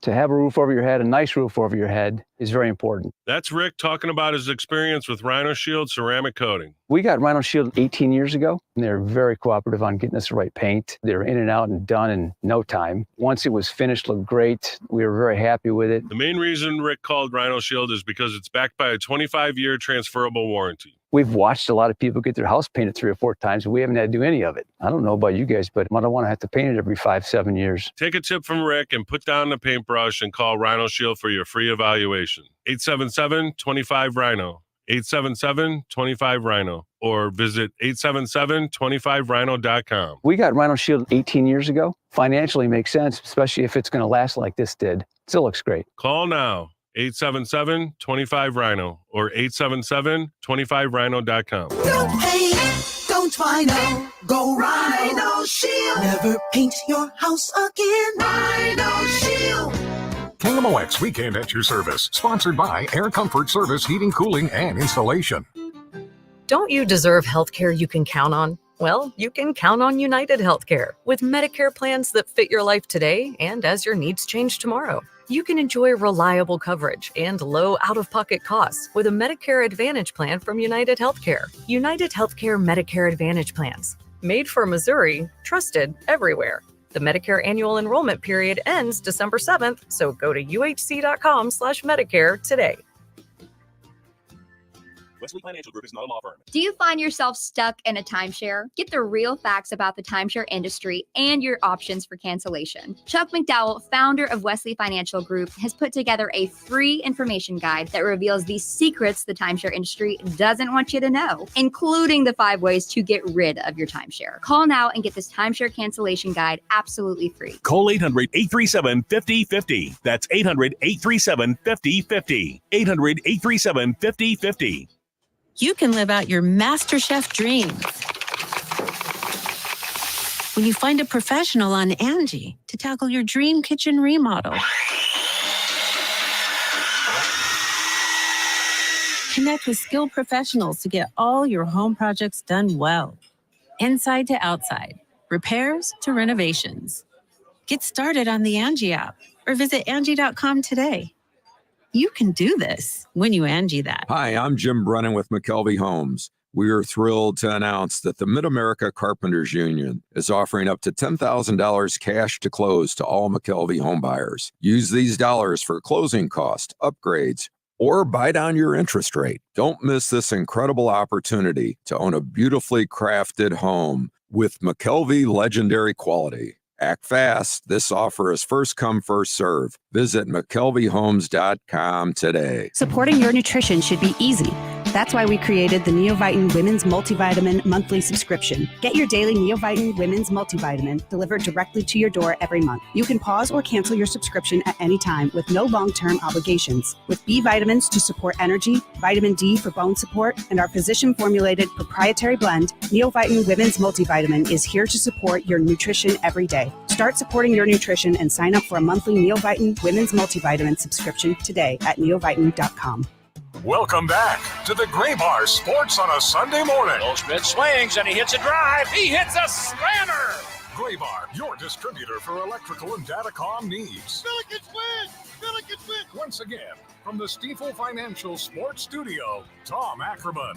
To have a roof over your head, a nice roof over your head, is very important. That's Rick talking about his experience with Rhino Shield ceramic coating. We got Rhino Shield 18 years ago, and they're very cooperative on getting us the right paint. They're in and out and done in no time. Once it was finished, looked great. We were very happy with it. The main reason Rick called Rhino Shield is because it's backed by a 25-year transferable warranty. We've watched a lot of people get their house painted 3 or 4 times, and we haven't had to do any of it. I don't know about you guys, but I don't want to have to paint it every 5-7 years. Take a tip from Rick and put down the paintbrush and call Rhino Shield for your free evaluation. 877-25-RHINO. 877-25-RHINO. Or visit 877-25rhino.com. We got Rhino Shield 18 years ago. Financially makes sense, especially if it's going to last like this did. Still looks great. Call now. 877-25-RHINO or 877-25rhino.com. Don't paint, don't Rhino, go Rhino Shield. Never paint your house again. Rhino Shield. KMOX Weekend at your service. Sponsored by Air Comfort Service Heating, Cooling, and Installation. Don't you deserve health care you can count on? Well, you can count on United Healthcare with Medicare plans that fit your life today and as your needs change tomorrow. You can enjoy reliable coverage and low out-of-pocket costs with a Medicare Advantage plan from United Healthcare. United Healthcare Medicare Advantage plans. Made for Missouri, trusted everywhere. The Medicare annual enrollment period ends December 7th, so go to uhc.com/Medicare today. Wesley Financial Group is not a law firm. Do you find yourself stuck in a timeshare? Get the real facts about the timeshare industry and your options for cancellation. Chuck McDowell, founder of Wesley Financial Group, has put together a free information guide that reveals the secrets the timeshare industry doesn't want you to know, including the 5 ways to get rid of your timeshare. Call now and get this timeshare cancellation guide absolutely free. Call 800-837-5050. That's 800-837-5050. 800-837-5050. You can live out your MasterChef dreams when you find a professional on Angie to tackle your dream kitchen remodel. Connect with skilled professionals to get all your home projects done well. Inside to outside, repairs to renovations. Get started on the Angie app or visit Angie.com today. You can do this when you Angie that. Hi, I'm Jim Brennan with McKelvey Homes. We are thrilled to announce that the Mid-America Carpenters Union is offering up to $10,000 cash to close to all McKelvey home buyers. Use these dollars for closing costs, upgrades, or buy down your interest rate. Don't miss this incredible opportunity to own a beautifully crafted home with McKelvey legendary quality. Act fast. This offer is first come, first serve. Visit McKelveyHomes.com today. Supporting your nutrition should be easy. That's why we created the Neovitamin Women's Multivitamin monthly subscription. Get your daily Neovitamin Women's Multivitamin delivered directly to your door every month. You can pause or cancel your subscription at any time with no long-term obligations. With B vitamins to support energy, vitamin D for bone support, and our physician-formulated proprietary blend, Neovitamin Women's Multivitamin is here to support your nutrition every day. Start supporting your nutrition and sign up for a monthly Neovitamin Women's Multivitamin subscription today at neovitamin.com. Welcome back to the Gray Bar Sports on a Sunday morning. Goldschmidt swings and he hits a drive. He hits a slammer. Gray Bar, your distributor for electrical and datacom needs. Billikens win! Billikens win! Once again, from the Stifel Financial Sports Studio, Tom Ackerman.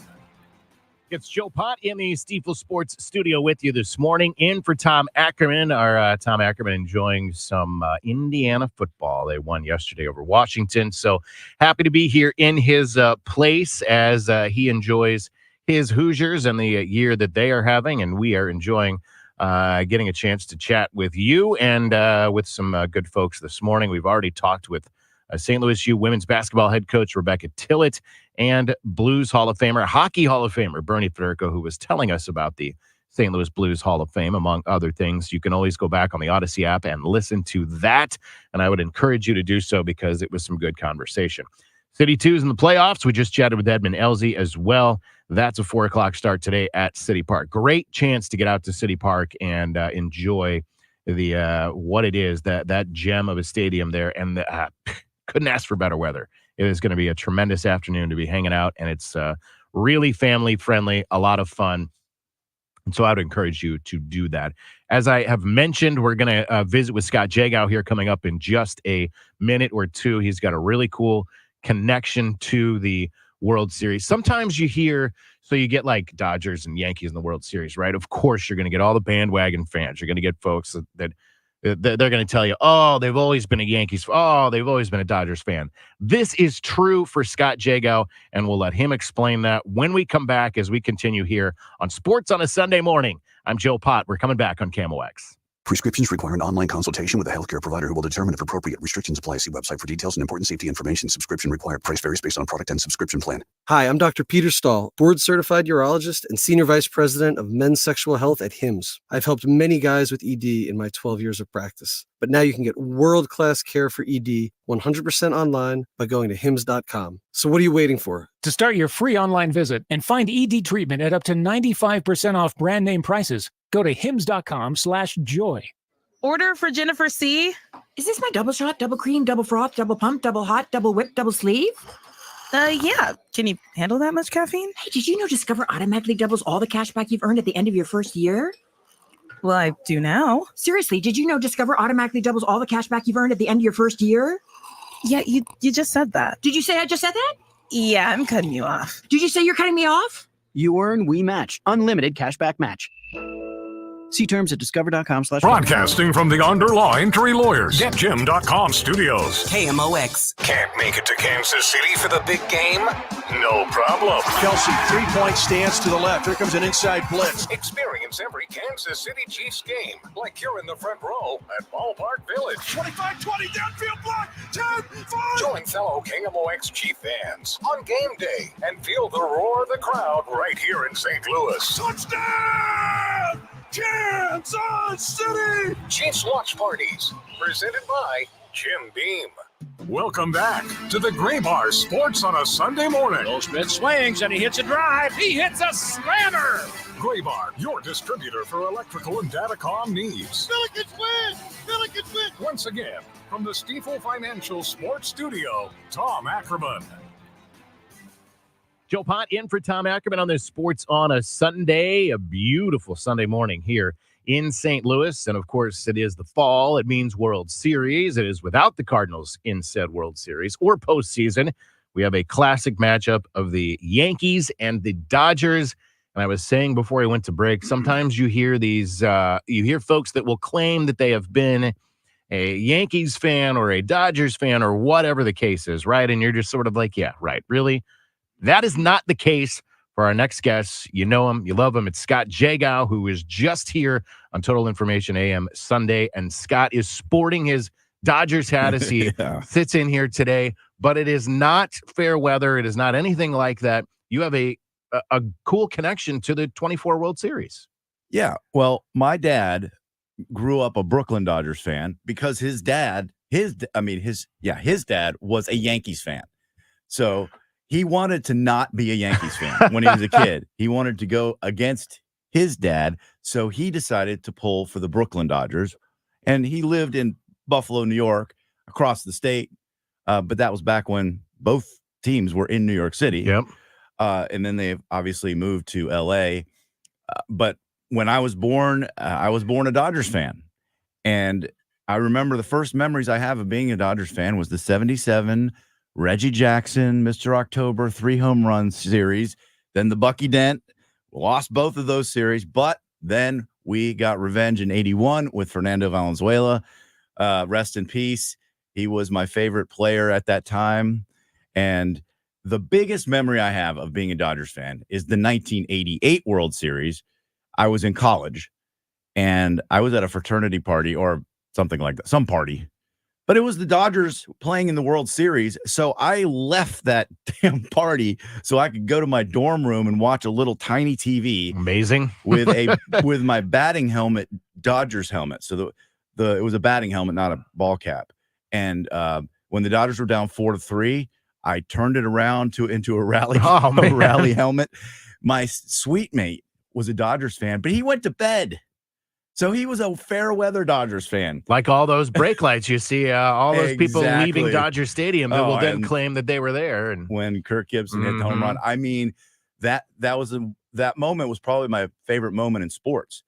It's Joe Pott in the Stifel Sports Studio with you this morning. In for Tom Ackerman. Our Tom Ackerman enjoying some Indiana football. They won yesterday over Washington. So happy to be here in his place as he enjoys his Hoosiers and the year that they are having. And we are enjoying getting a chance to chat with you and with some good folks this morning. We've already talked with St. Louis U women's basketball head coach Rebecca Tillett and Blues Hall of Famer, Hockey Hall of Famer Bernie Federico, who was telling us about the St. Louis Blues Hall of Fame, among other things. You can always go back on the Odyssey app and listen to that, and I would encourage you to do so because it was some good conversation. City 2's in the playoffs. We just chatted with Edmund Elzey as well. That's a 4 o'clock start today at City Park. Great chance to get out to City Park and enjoy the what it is, that gem of a stadium there, and couldn't ask for better weather. It is going to be a tremendous afternoon to be hanging out, and it's really family-friendly, a lot of fun. And so I would encourage you to do that. As I have mentioned, we're going to visit with Scott Jagow here coming up in just a minute or two. He's got a really cool connection to the World Series. Sometimes you hear, so you get like Dodgers and Yankees in the World Series, right? Of course, you're going to get all the bandwagon fans. You're going to get folks that they're going to tell you, oh, they've always been a Yankees. Oh, they've always been a Dodgers fan. This is true for Scott Jagow, and we'll let him explain that when we come back as we continue here on Sports on a Sunday Morning. I'm Joe Pott. We're coming back on KMOX. Prescriptions require an online consultation with a healthcare provider who will determine if appropriate. Restrictions apply. See website for details and important safety information. Subscription required. Price varies based on product and subscription plan. Hi, I'm Dr. Peter Stahl, board-certified urologist and senior vice president of men's sexual health at HIMSS. I've helped many guys with ED in my 12 years of practice. But now you can get world-class care for ED 100% online by going to HIMSS.com. So what are you waiting for? To start your free online visit and find ED treatment at up to 95% off brand name prices, go to hims.com/joy. Order for Jennifer C. Is this my double shot, double cream, double froth, double pump, double hot, double whip, double sleeve? Yeah. Can you handle that much caffeine? Hey, did you know Discover automatically doubles all the cash back you've earned at the end of your first year? Well, I do now. Seriously, did you know Discover automatically doubles all the cash back you've earned at the end of your first year? Yeah, you just said that. Did you say I just said that? Yeah, I'm cutting you off. Did you say you're cutting me off? You earn, we match. Unlimited cashback match. See terms at discover.com/. Broadcasting from the Underlaw Entry Lawyers. GetJim.com studios. KMOX. Can't make it to Kansas City for the big game? No problem. Kelsey, three-point stance to the left. Here comes an inside blitz. Experience every Kansas City Chiefs game like you're in the front row at Ballpark Village. 25-20, downfield block, 10-5. Join fellow KMOX Chief fans on game day and feel the roar of the crowd right here in St. Louis. Touchdown! Kansas City! Chiefs Watch Parties, presented by Jim Beam. Welcome back to the Gray Bar Sports on a Sunday morning. Goldschmidt swings and he hits a drive. He hits a slammer. Graybar, your distributor for electrical and datacom needs. Billikens win! Billikens win! Once again, from the Stifel Financial Sports Studio, Tom Ackerman. Joe Pott in for Tom Ackerman on this Sports on a Sunday, a beautiful Sunday morning here in St. Louis. And, of course, it is the fall. It means World Series. It is without the Cardinals in said World Series or postseason. We have a classic matchup of the Yankees and the Dodgers. And I was saying before I went to break, sometimes you hear these, you hear folks that will claim that they have been a Yankees fan or a Dodgers fan or whatever the case is, right? And you're just sort of like, yeah, right, really? That is not the case for our next guest. You know him, you love him. It's Scott Jagow, who is just here on Total Information AM Sunday. And Scott is sporting his Dodgers hat as he sits in here today. But it is not fair weather. It is not anything like that. You have a cool connection to the 24 World Series. Yeah. Well, my dad grew up a Brooklyn Dodgers fan because his dad was a Yankees fan. So he wanted to not be a Yankees fan when he was a kid. He wanted to go against his dad. So he decided to pull for the Brooklyn Dodgers. And he lived in Buffalo, New York, across the state. But that was back when both teams were in New York City. Yep. And then they obviously moved to L.A. But when I was born a Dodgers fan. And I remember the first memories I have of being a Dodgers fan was the 77 Reggie Jackson, Mr. October, 3 home run series. Then the Bucky Dent, lost both of those series. But then we got revenge in 81 with Fernando Valenzuela. Rest in peace. He was my favorite player at that time. And the biggest memory I have of being a Dodgers fan is the 1988 World Series. I was in college and I was at a fraternity party or something like that, some party, but it was the Dodgers playing in the World Series. So I left that damn party so I could go to my dorm room and watch a little tiny TV. Amazing. with my batting helmet, Dodgers helmet. So it was a batting helmet, not a ball cap. And when the Dodgers were down 4-3, I turned it around into a rally helmet. My suite mate was a Dodgers fan, but he went to bed. So he was a fair weather Dodgers fan. Like all those brake lights you see, all those people leaving Dodger Stadium that will then claim that they were there. And when Kirk Gibson hit the home run, I mean, that moment was probably my favorite moment in sports.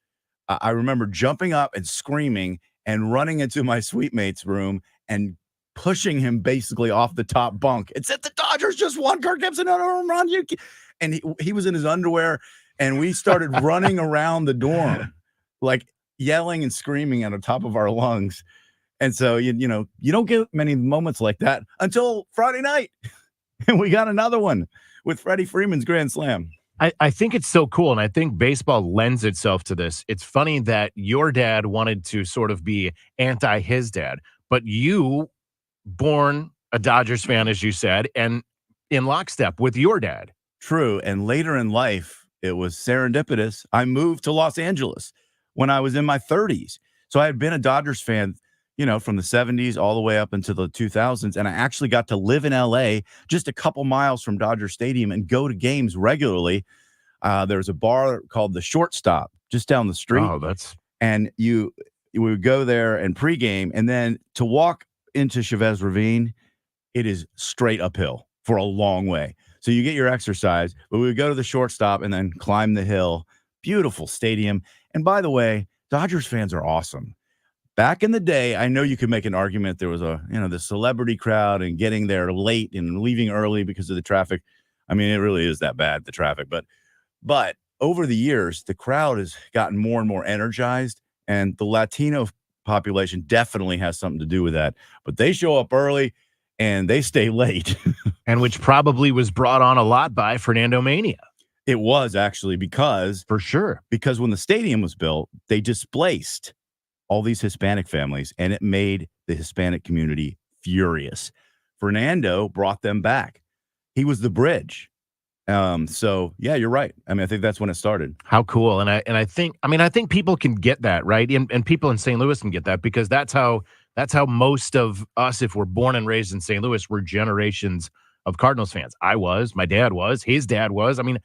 I remember jumping up and screaming and running into my suite mate's room and pushing him basically off the top bunk. It said the Dodgers just won. Kirk Gibson on a home run. And he was in his underwear, and we started running around the dorm, like yelling and screaming at the top of our lungs. And so, you don't get many moments like that until Friday night. And we got another one with Freddie Freeman's grand slam. I think it's so cool, and I think baseball lends itself to this. It's funny that your dad wanted to sort of be anti his dad, but you, born a Dodgers fan, as you said, and in lockstep with your dad. True. And later in life, it was serendipitous. I moved to Los Angeles when I was in my 30s. So I had been a Dodgers fan, from the 70s all the way up into the 2000s. And I actually got to live in LA just a couple miles from Dodger Stadium and go to games regularly. There was a bar called the Shortstop just down the street. And we would go there and pregame. And then to walk into Chavez Ravine, it is straight uphill for a long way. So you get your exercise, but we would go to the Shortstop and then climb the hill. Beautiful stadium. And by the way, Dodgers fans are awesome. Back in the day, I know you could make an argument there was the celebrity crowd and getting there late and leaving early because of the traffic. I mean, it really is that bad, the traffic. But over the years, the crowd has gotten more and more energized, and the Latino population definitely has something to do with that. But they show up early and they stay late. And which probably was brought on a lot by Fernando Mania. It was actually because when the stadium was built, they displaced all these Hispanic families, and it made the Hispanic community furious. Fernando brought them back. He was the bridge. So yeah, you're right. I mean, I think that's when it started. How cool. And I think people can get that, right? And people in St. Louis can get that, because that's how most of us, if we're born and raised in St. Louis, we're generations of Cardinals fans. I was, my dad was, his dad was. I mean,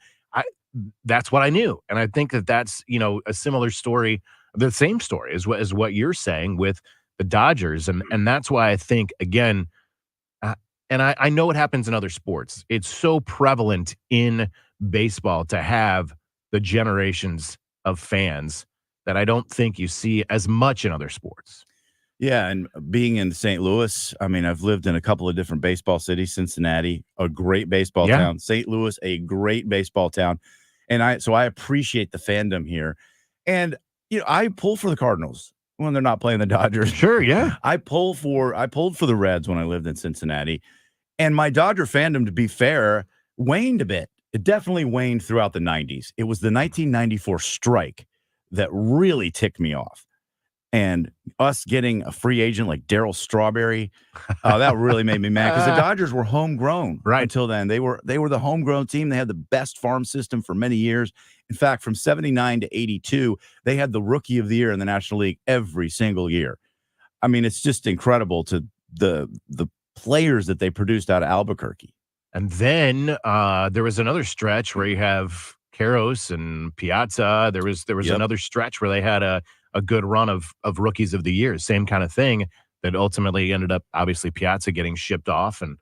that's what I knew. And I think that that's, a similar story, the same story as what you're saying with the Dodgers. And that's why I think, again, and I know it happens in other sports. It's so prevalent in baseball to have the generations of fans that I don't think you see as much in other sports. Yeah, and being in St. Louis, I mean, I've lived in a couple of different baseball cities. Cincinnati, a great baseball town. St. Louis, a great baseball town. And I appreciate the fandom here. And I pull for the Cardinals when they're not playing the Dodgers. Sure, yeah. I pulled for the Reds when I lived in Cincinnati. And my Dodger fandom, to be fair, waned a bit. It definitely waned throughout the 90s. It was the 1994 strike that really ticked me off. And us getting a free agent like Darryl Strawberry, that really made me mad because the Dodgers were homegrown until then. They were the homegrown team. They had the best farm system for many years. In fact, from 79 to 82, they had the Rookie of the Year in the National League every single year. I mean, it's just incredible to the players that they produced out of Albuquerque. And then there was another stretch where you have Karros and Piazza. There was another stretch where they had a good run of Rookies of the Year. Same kind of thing that ultimately ended up, obviously, Piazza getting shipped off. And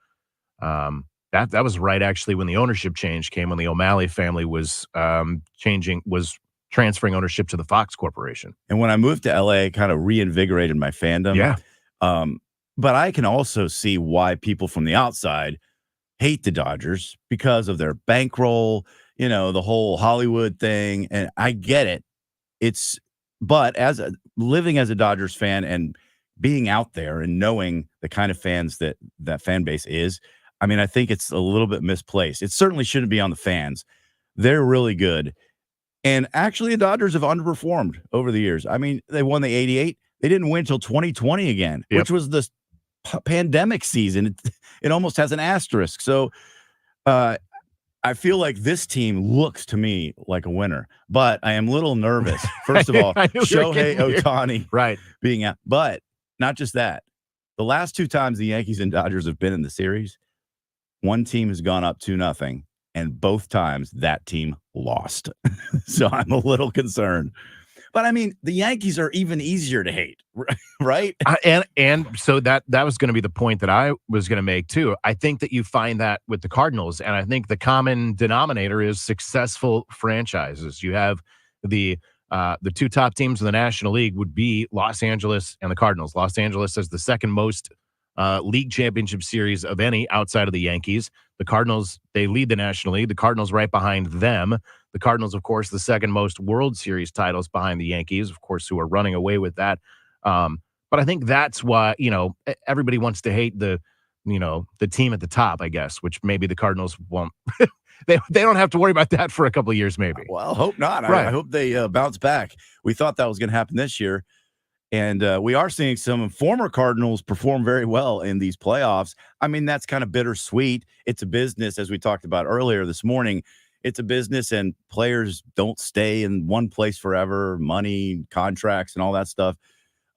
that was right, actually, when the ownership change came, when the O'Malley family was transferring ownership to the Fox Corporation. And when I moved to LA, it kind of reinvigorated my fandom. Yeah. But I can also see why people from the outside hate the Dodgers because of their bankroll, the whole Hollywood thing. And I get it. But living as a Dodgers fan and being out there and knowing the kind of fans that fan base is, I mean, I think it's a little bit misplaced. It certainly shouldn't be on the fans. They're really good. And actually, the Dodgers have underperformed over the years. I mean, they won the 88. They didn't win until 2020 again, which was the pandemic season. It almost has an asterisk. So I feel like this team looks to me like a winner, but I am a little nervous. First of all, Shohei Ohtani being out. But not just that. The last two times the Yankees and Dodgers have been in the series, one team has gone up 2-0, and both times that team lost. So I'm a little concerned. But I mean, the Yankees are even easier to hate, right? And so that was going to be the point that I was going to make too. I think that you find that with the Cardinals, and I think the common denominator is successful franchises. You have the two top teams in the National League would be Los Angeles and the Cardinals. Los Angeles has the second most league championship series of any outside of the Yankees. The Cardinals, they lead the National League. The Cardinals right behind them. The Cardinals, of course, the second most World Series titles behind the Yankees, of course, who are running away with that. But I think that's why, everybody wants to hate the team at the top, I guess, which maybe the Cardinals won't. They don't have to worry about that for a couple of years, maybe. Well, hope not. Right. I hope they bounce back. We thought that was going to happen this year. And we are seeing some former Cardinals perform very well in these playoffs. I mean, that's kind of bittersweet. It's a business, as we talked about earlier this morning. It's a business, and players don't stay in one place forever, money, contracts, and all that stuff.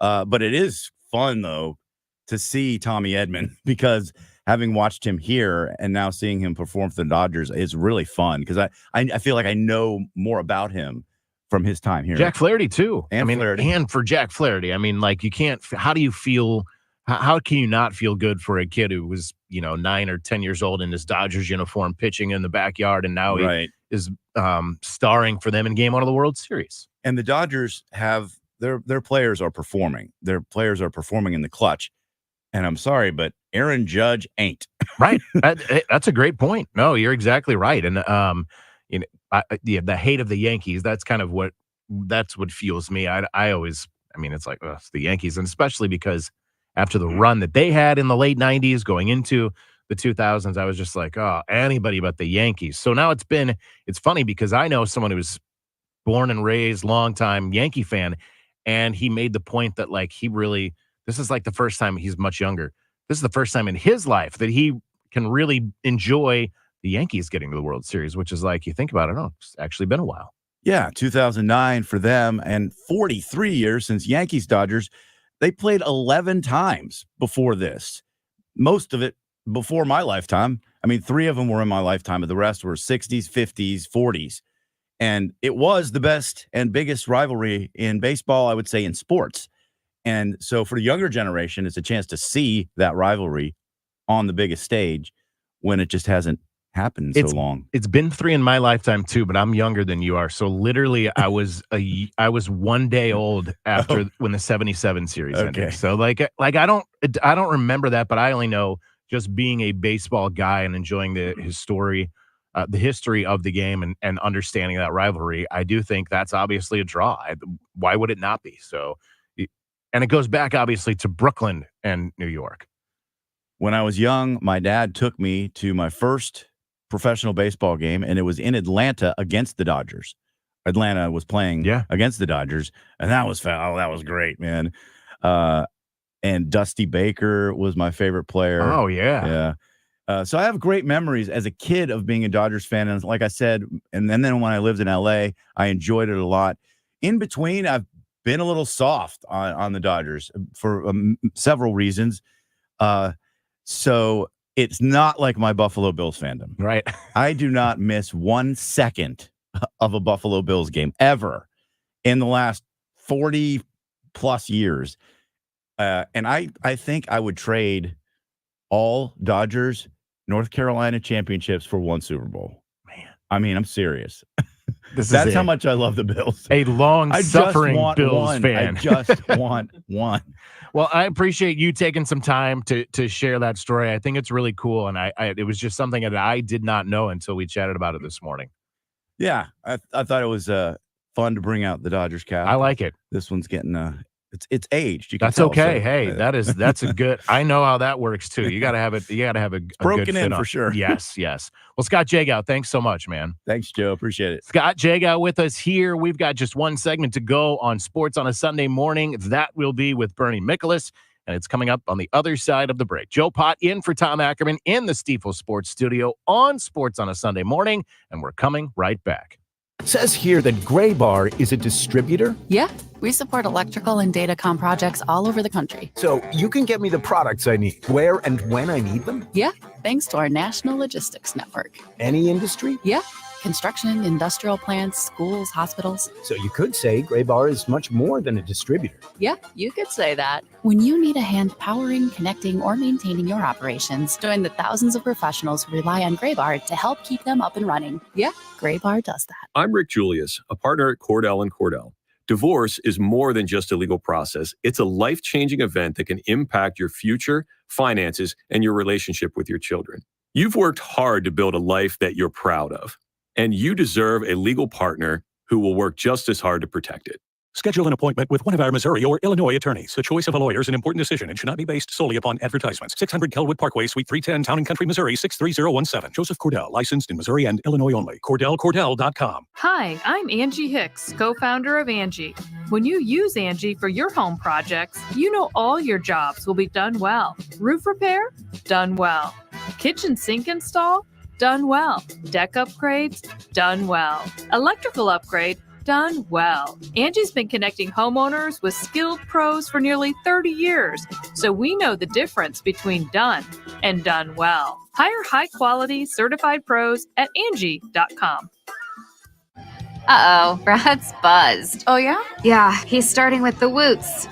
But it is fun, though, to see Tommy Edman, because having watched him here and now seeing him perform for the Dodgers is really fun, because I feel like I know more about him from his time here. Jack Flaherty, too. Flaherty. And for Jack Flaherty, I mean, like, you can't, how do you feel, how can you not feel good for a kid who was, 9 or 10 years old in his Dodgers uniform pitching in the backyard, and now he is starring for them in Game 1 of the World Series? And the Dodgers have, their players are performing. Their players are performing in the clutch. And I'm sorry, but Aaron Judge ain't. Right. That's a great point. No, you're exactly right. And, the hate of the Yankees, that's kind of what fuels me. It's like, it's the Yankees. And especially because after the run that they had in the late 90s going into the 2000s, I was just like, oh, anybody but the Yankees. So now it's funny because I know someone who was born and raised, longtime Yankee fan, and he made the point that, like, this is like the first time, he's much younger. This is the first time in his life that he can really enjoy the Yankees getting to the World Series, which is, like, you think about it, it's actually been a while. Yeah, 2009 for them, and 43 years since Yankees Dodgers. They played 11 times before this. Most of it before my lifetime. I mean, 3 of them were in my lifetime, but the rest were 60s, 50s, 40s. And it was the best and biggest rivalry in baseball, I would say, in sports. And so for the younger generation, it's a chance to see that rivalry on the biggest stage when it just hasn't happened so long. It's been 3 in my lifetime too, but I'm younger than you are. So literally I was 1 day old after when the 77 series ended. So like I don't remember that, but I only know just being a baseball guy and enjoying the history of the game and understanding that rivalry. I do think that's obviously a draw. Why would it not be? So, and it goes back obviously to Brooklyn and New York. When I was young, my dad took me to my first professional baseball game, and it was in Atlanta against the Dodgers. Atlanta was playing against the Dodgers, and that was that was great, man. And Dusty Baker was my favorite player. Oh, yeah. Yeah. So I have great memories as a kid of being a Dodgers fan. And like I said, and then when I lived in LA, I enjoyed it a lot. In between, I've been a little soft on the Dodgers for several reasons. So it's not like my Buffalo Bills fandom. Right. I do not miss 1 second of a Buffalo Bills game ever in the last 40 plus years. And I think I would trade all Dodgers North Carolina championships for 1 Super Bowl. Man, I mean, I'm serious. That's how much I love the Bills. A long-suffering Bills fan. I just want one. Well, I appreciate you taking some time to share that story. I think it's really cool, and it was just something that I did not know until we chatted about it this morning. Yeah, I thought it was fun to bring out the Dodgers cap. I like it. This one's getting it's aged. You can That's tell, okay. So, hey, that's a good. I know how that works too. You got to have it. You got to have a broken good fit in on. For sure. Yes. Well, Scott Jagow, thanks so much, man. Thanks, Joe. Appreciate it. Scott Jagow with us here. We've got just one segment to go on Sports on a Sunday Morning. That will be with Bernie Michaelis, and it's coming up on the other side of the break. Joe Pott in for Tom Ackerman in the Stifel Sports Studio on Sports on a Sunday Morning, and we're coming right back. It says here that Gray Bar is a distributor. Yeah, we support electrical and datacom projects all over the country. So you can get me the products I need, where and when I need them? Yeah, thanks to our national logistics network. Any industry? Yeah, construction, industrial plants, schools, hospitals. So you could say Gray Bar is much more than a distributor. Yeah, you could say that. When you need a hand powering, connecting, or maintaining your operations, join the thousands of professionals who rely on Gray Bar to help keep them up and running. Yeah, Gray Bar does that. I'm Rick Julius, a partner at Cordell & Cordell. Divorce is more than just a legal process. It's a life-changing event that can impact your future, finances, and your relationship with your children. You've worked hard to build a life that you're proud of, and you deserve a legal partner who will work just as hard to protect it. Schedule an appointment with one of our Missouri or Illinois attorneys. The choice of a lawyer is an important decision and should not be based solely upon advertisements. 600 Kelwood Parkway, Suite 310, Town and Country, Missouri, 63017. Joseph Cordell, licensed in Missouri and Illinois only. CordellCordell.com. Hi, I'm Angie Hicks, co-founder of Angie. When you use Angie for your home projects, you know all your jobs will be done well. Roof repair? Done well. Kitchen sink install? Done well. Deck upgrades? Done well. Electrical upgrade? Done well. Angie's been connecting homeowners with skilled pros for nearly 30 years, so we know the difference between done and done well. Hire high-quality, certified pros at Angie.com. Uh-oh, Brad's buzzed. Oh, yeah? Yeah, he's starting with the woots.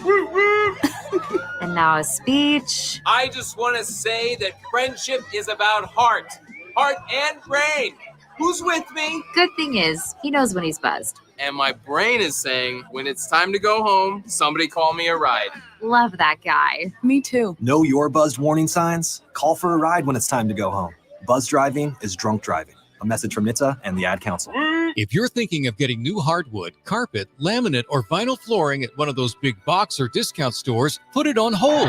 And now a speech. I just want to say that friendship is about heart and brain. Who's with me? Good thing is, he knows when he's buzzed. And my brain is saying, when it's time to go home, somebody call me a ride. Love that guy. Me too. Know your buzzed warning signs? Call for a ride when it's time to go home. Buzz driving is drunk driving. A message from NHTSA and the Ad Council. If you're thinking of getting new hardwood, carpet, laminate, or vinyl flooring at one of those big box or discount stores, put it on hold.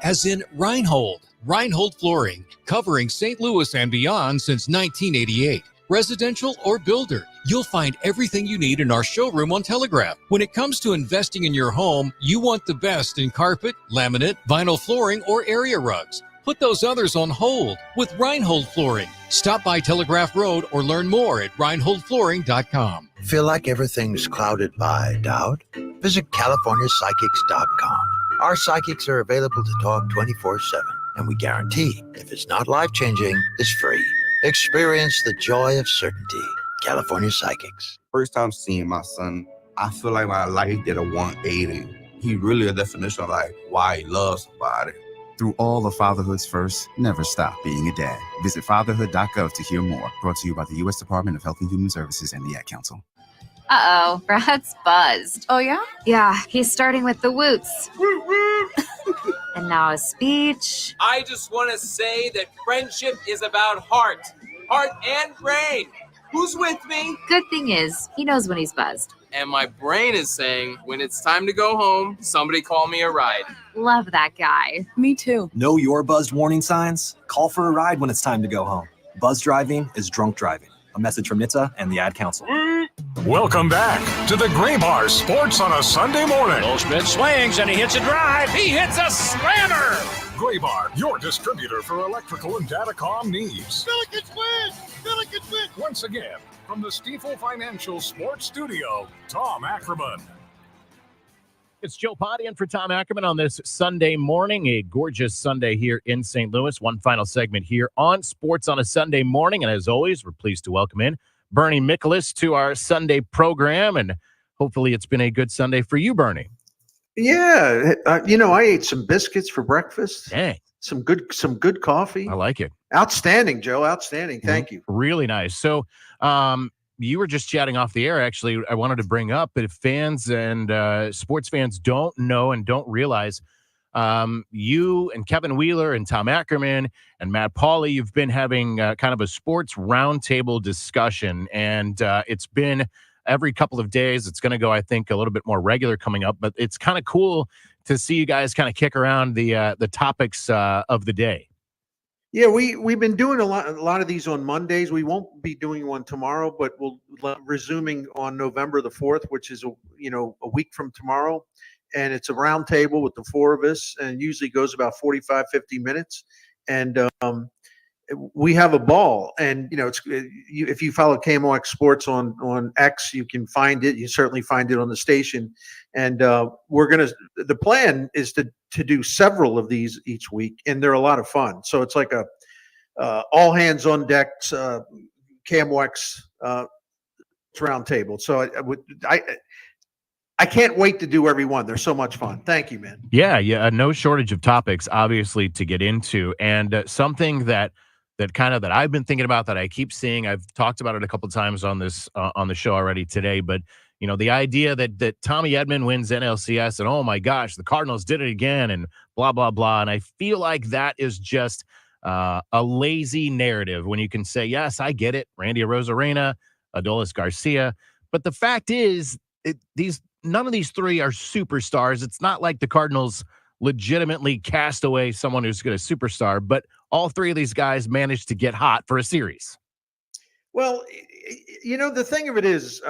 As in Reinhold. Reinhold Flooring, covering St. Louis and beyond since 1988. Residential or builder, you'll find everything you need in our showroom on Telegraph. When it comes to investing in your home, you want the best in carpet, laminate, vinyl flooring, or area rugs. Put those others on hold with Reinhold Flooring. Stop by Telegraph Road or learn more at reinholdflooring.com. Feel like everything's clouded by doubt? Visit CaliforniaPsychics.com. Our psychics are available to talk 24/7, and we guarantee if it's not life-changing, it's free. Experience the joy of certainty California Psychics. First time seeing my son, I feel like my life did a 180. He really a definition of like why he loves somebody. Through all the fatherhood's first, never stop being a dad. Visit fatherhood.gov to hear more. Brought to you by the U.S. Department of Health and Human Services and the Ad Council. Uh-oh, Brad's buzzed. Oh, yeah? Yeah, he's starting with the woots. And now a speech. I just want to say that friendship is about heart and brain. Who's with me? Good thing is, he knows when he's buzzed. And my brain is saying, when it's time to go home, somebody call me a ride. Love that guy. Me too. Know your buzzed warning signs? Call for a ride when it's time to go home. Buzz driving is drunk driving. A message from NHTSA and the Ad Council. Welcome back to the Gray Bar Sports on a Sunday morning. Goldschmidt swings and he hits a drive. He hits a slammer. Gray Bar, your distributor for electrical and datacom needs. Billikens win! Billikens win! Once again, from the Stifel Financial Sports Studio, Tom Ackerman. It's Joe Pott in for Tom Ackerman on this Sunday morning, a gorgeous Sunday here in St. Louis. One final segment here on Sports on a Sunday morning. And as always, we're pleased to welcome in Bernie Michaelis to our Sunday program. And hopefully it's been a good Sunday for you, Bernie. Yeah. I ate some biscuits for breakfast. Dang. Some good coffee. I like it. Outstanding, Joe. Outstanding. Thank you. Really nice. So, you were just chatting off the air. Actually, I wanted to bring up, but if fans and sports fans don't know and don't realize, you and Kevin Wheeler and Tom Ackerman and Matt Pauley, you've been having kind of a sports roundtable discussion, and it's been every couple of days. It's going to go, I think, a little bit more regular coming up, but it's kind of cool to see you guys kind of kick around the topics of the day. Yeah, we've been doing a lot of these on Mondays. We won't be doing one tomorrow, but we'll resuming on November the 4th, which is a week from tomorrow. And it's a round table with the four of us, and usually goes about 45, 50 minutes. And we have a ball. And if you follow KMOX Sports on X, you can find it. You certainly find it on the station. And the plan is to do several of these each week, and they're a lot of fun. So it's like a all hands on deck KMOX round table. So I can't wait to do every one. They're so much fun. Thank you, man. Yeah. No shortage of topics, obviously, to get into. And something that I've been thinking about, that I keep seeing, I've talked about it a couple of times on this on the show already today, but the idea that Tommy Edman wins NLCS and, oh my gosh, the Cardinals did it again and blah, blah, blah. And I feel like that is just a lazy narrative when you can say, yes, I get it, Randy Arozarena, Adolis Garcia. But the fact is, none of these three are superstars. It's not like the Cardinals legitimately cast away someone who's going to superstar, but all three of these guys managed to get hot for a series. Well, the thing of it is,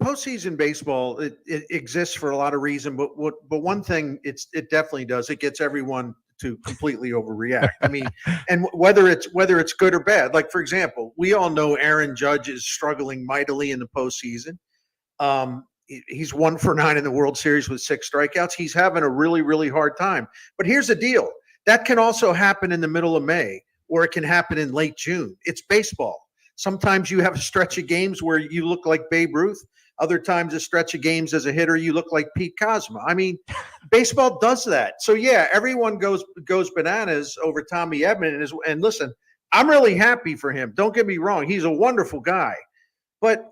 postseason baseball, it exists for a lot of reasons, but one thing it definitely does, it gets everyone to completely overreact. I mean, and whether it's good or bad. Like, for example, we all know Aaron Judge is struggling mightily in the postseason. He's 1 for 9 in the World Series with 6 strikeouts. He's having a really, really hard time. But here's the deal. That can also happen in the middle of May, or it can happen in late June. It's baseball. Sometimes you have a stretch of games where you look like Babe Ruth. Other times a stretch of games as a hitter, you look like Pete Kozma. I mean, baseball does that. So, yeah, everyone goes bananas over Tommy Edman. And listen, I'm really happy for him. Don't get me wrong. He's a wonderful guy. But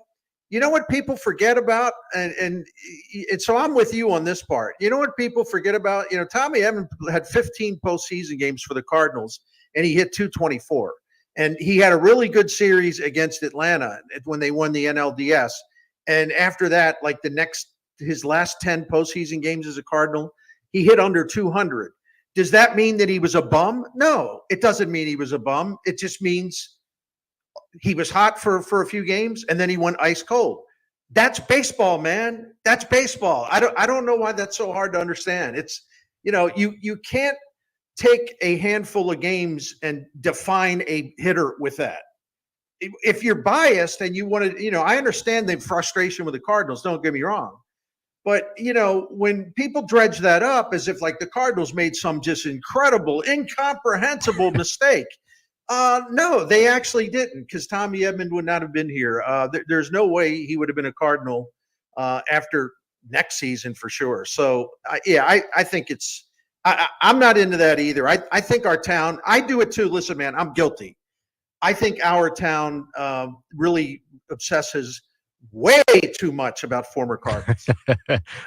you know what people forget about? And so I'm with you on this part. You know what people forget about? Tommy Edman had 15 postseason games for the Cardinals, and he hit .224. And he had a really good series against Atlanta when they won the NLDS. And after that, like his last 10 postseason games as a Cardinal, he hit under 200. Does that mean that he was a bum? No, it doesn't mean he was a bum. It just means he was hot for a few games, and then he went ice cold. That's baseball, man. That's baseball. I don't know why that's so hard to understand. It's, you can't take a handful of games and define a hitter with that. If you're biased and you want to, I understand the frustration with the Cardinals, don't get me wrong. But, when people dredge that up as if like the Cardinals made some just incredible, incomprehensible mistake, No, they actually didn't, because Tommy Edmond would not have been here. There's no way he would have been a Cardinal after next season for sure. So, I think I'm not into that either. I think our town, I do it too. Listen, man, I'm guilty. I think our town really obsesses way too much about former Cardinals.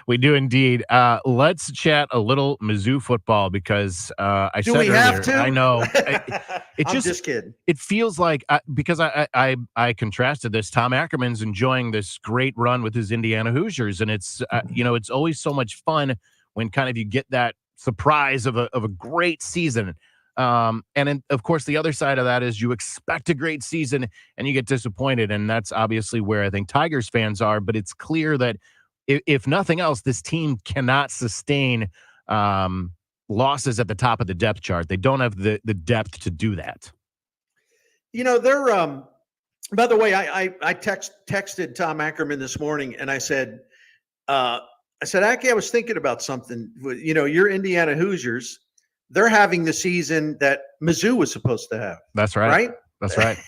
We do indeed. Let's chat a little Mizzou football because I Do said we earlier, have to? I know I'm just kidding. It feels like because I contrasted this. Tom Ackerman's enjoying this great run with his Indiana Hoosiers, and it's it's always so much fun when kind of you get that surprise of a great season. And then, of course, the other side of that is you expect a great season and you get disappointed. And that's obviously where I think Tigers fans are. But it's clear that if nothing else, this team cannot sustain losses at the top of the depth chart. They don't have the depth to do that. They're by the way, I texted Tom Ackerman this morning and I said, Aki, I was thinking about something. Your Indiana Hoosiers, they're having the season that Mizzou was supposed to have. That's right. Right? That's right.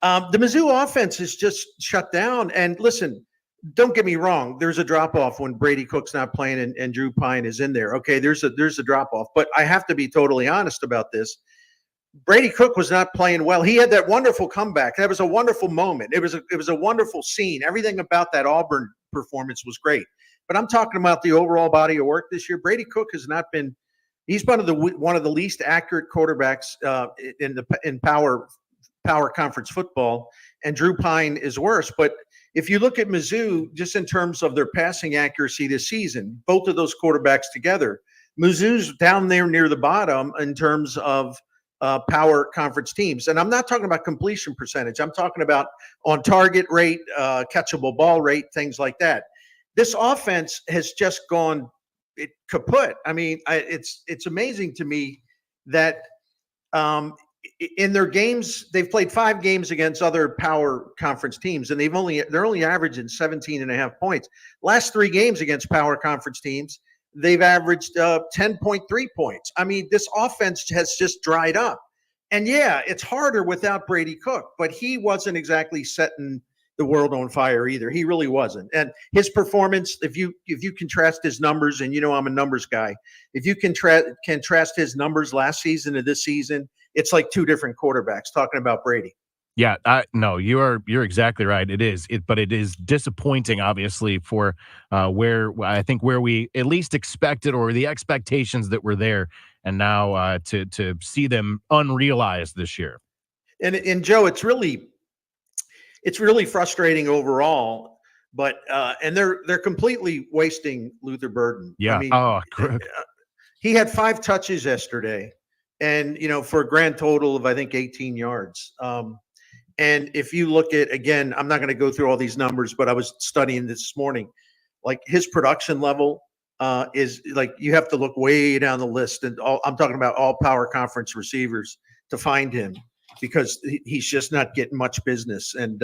The Mizzou offense is just shut down. And listen, don't get me wrong. There's a drop-off when Brady Cook's not playing and Drew Pine is in there. Okay, there's a drop-off. But I have to be totally honest about this. Brady Cook was not playing well. He had that wonderful comeback. That was a wonderful moment. It was a wonderful scene. Everything about that Auburn performance was great. But I'm talking about the overall body of work this year. Brady Cook has not been. He's one of the least accurate quarterbacks in power conference football, and Drew Pine is worse. But if you look at Mizzou, just in terms of their passing accuracy this season, both of those quarterbacks together, Mizzou's down there near the bottom in terms of power conference teams. And I'm not talking about completion percentage. I'm talking about on target rate, catchable ball rate, things like that. This offense has just gone kaput. I mean, it's amazing to me that in their games, they've played 5 games against other power conference teams, and they're only averaging 17.5 points. Last 3 games against power conference teams, they've averaged 10.3 points. I mean, this offense has just dried up. And yeah, it's harder without Brady Cook, but he wasn't exactly setting the world on fire either. He really wasn't. And his performance, if you contrast his numbers, and I'm a numbers guy, if you contrast his numbers last season to this season, it's like 2 different quarterbacks talking about Brady. Yeah, no, you're exactly right. It is, but it is disappointing, obviously, for where we at least expected, or the expectations that were there, and now to see them unrealized this year. And Joe, it's really frustrating overall, but and they're completely wasting Luther Burden. Yeah. I mean, he had 5 touches yesterday, and for a grand total of I think 18 yards. And if you look at, again, I'm not going to go through all these numbers, but I was studying this morning, like his production level is like, you have to look way down the list, and I'm talking about all power conference receivers to find him, because he's just not getting much business. And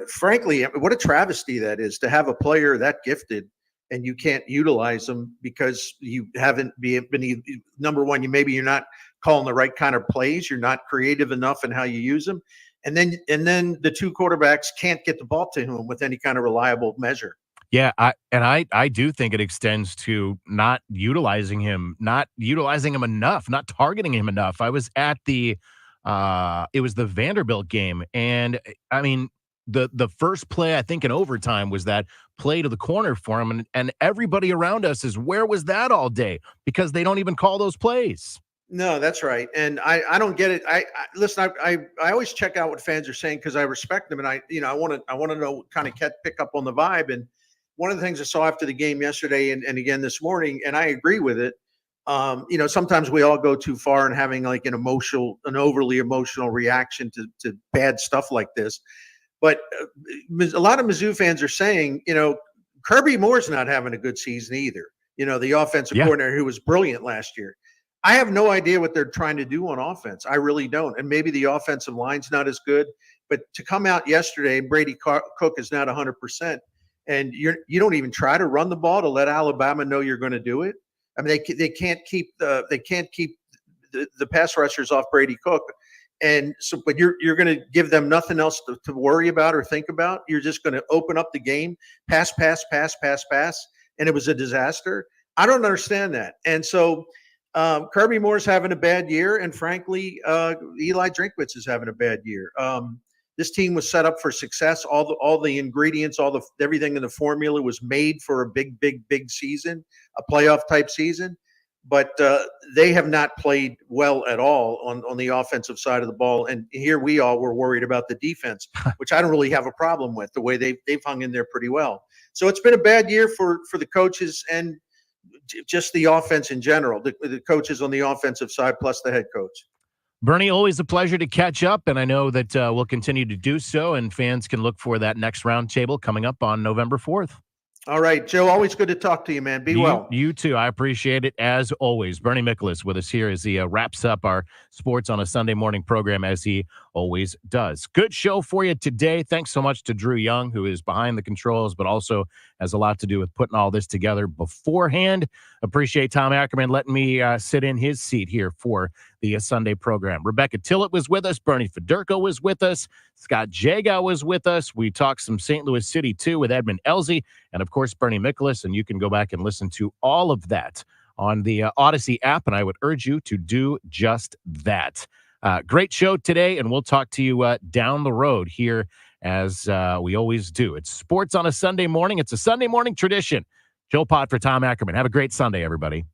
frankly, what a travesty that is, to have a player that gifted and you can't utilize them because you haven't been number one. You're not calling the right kind of plays. You're not creative enough in how you use them. And then the 2 quarterbacks can't get the ball to him with any kind of reliable measure. Yeah, I do think it extends to not utilizing him enough, not targeting him enough. I was at it was the Vanderbilt game, and I mean, the first play, I think in overtime, was that play to the corner for him, and everybody around us is, where was that all day? Because they don't even call those plays. No, that's right. And I don't get it. I listen, I always check out what fans are saying, because I respect them, and I want to know, kind of pick up on the vibe. And one of the things I saw after the game yesterday and again this morning, and I agree with it, sometimes we all go too far in having like an overly emotional reaction to bad stuff like this. But a lot of Mizzou fans are saying, Kirby Moore's not having a good season either. The offensive coordinator, who was brilliant last year. I have no idea what they're trying to do on offense. I really don't. And maybe the offensive line's not as good. But to come out yesterday and Brady Cook is not 100%, and you don't even try to run the ball to let Alabama know you're going to do it. I mean, they can't keep the pass rushers off Brady Cook. And so, but you're going to give them nothing else to worry about or think about. You're just going to open up the game, pass, and it was a disaster. I don't understand that. And so Kirby Moore's having a bad year, and frankly, Eli Drinkwitz is having a bad year. This team was set up for success. All the ingredients, everything in the formula was made for a big season, a playoff type season. But they have not played well at all on the offensive side of the ball. And here we all were worried about the defense, which I don't really have a problem with, the way they've hung in there pretty well. So it's been a bad year for the coaches and just the offense in general, the coaches on the offensive side plus the head coach. Bernie, always a pleasure to catch up, and I know that we'll continue to do so, and fans can look for that next roundtable coming up on November 4th. All right, Joe, always good to talk to you, man. Be well. You too. I appreciate it as always. Bernie Miklasz with us here as he wraps up our Sports on a Sunday Morning program, as he always does. Good show for you today. Thanks so much to Drew Young, who is behind the controls, but also has a lot to do with putting all this together beforehand. Appreciate Tom Ackerman letting me sit in his seat here for the Sunday program. Rebecca Tillett was with us. Bernie Federko was with us. Scott Jaga was with us. We talked some St. Louis City, too, with Edmund Elzey, and, of course, Bernie Miklasz. And you can go back and listen to all of that on the Odyssey app, and I would urge you to do just that. Great show today, and we'll talk to you down the road here as we always do. It's Sports on a Sunday Morning. It's a Sunday morning tradition. Joe Pott for Tom Ackerman. Have a great Sunday, everybody.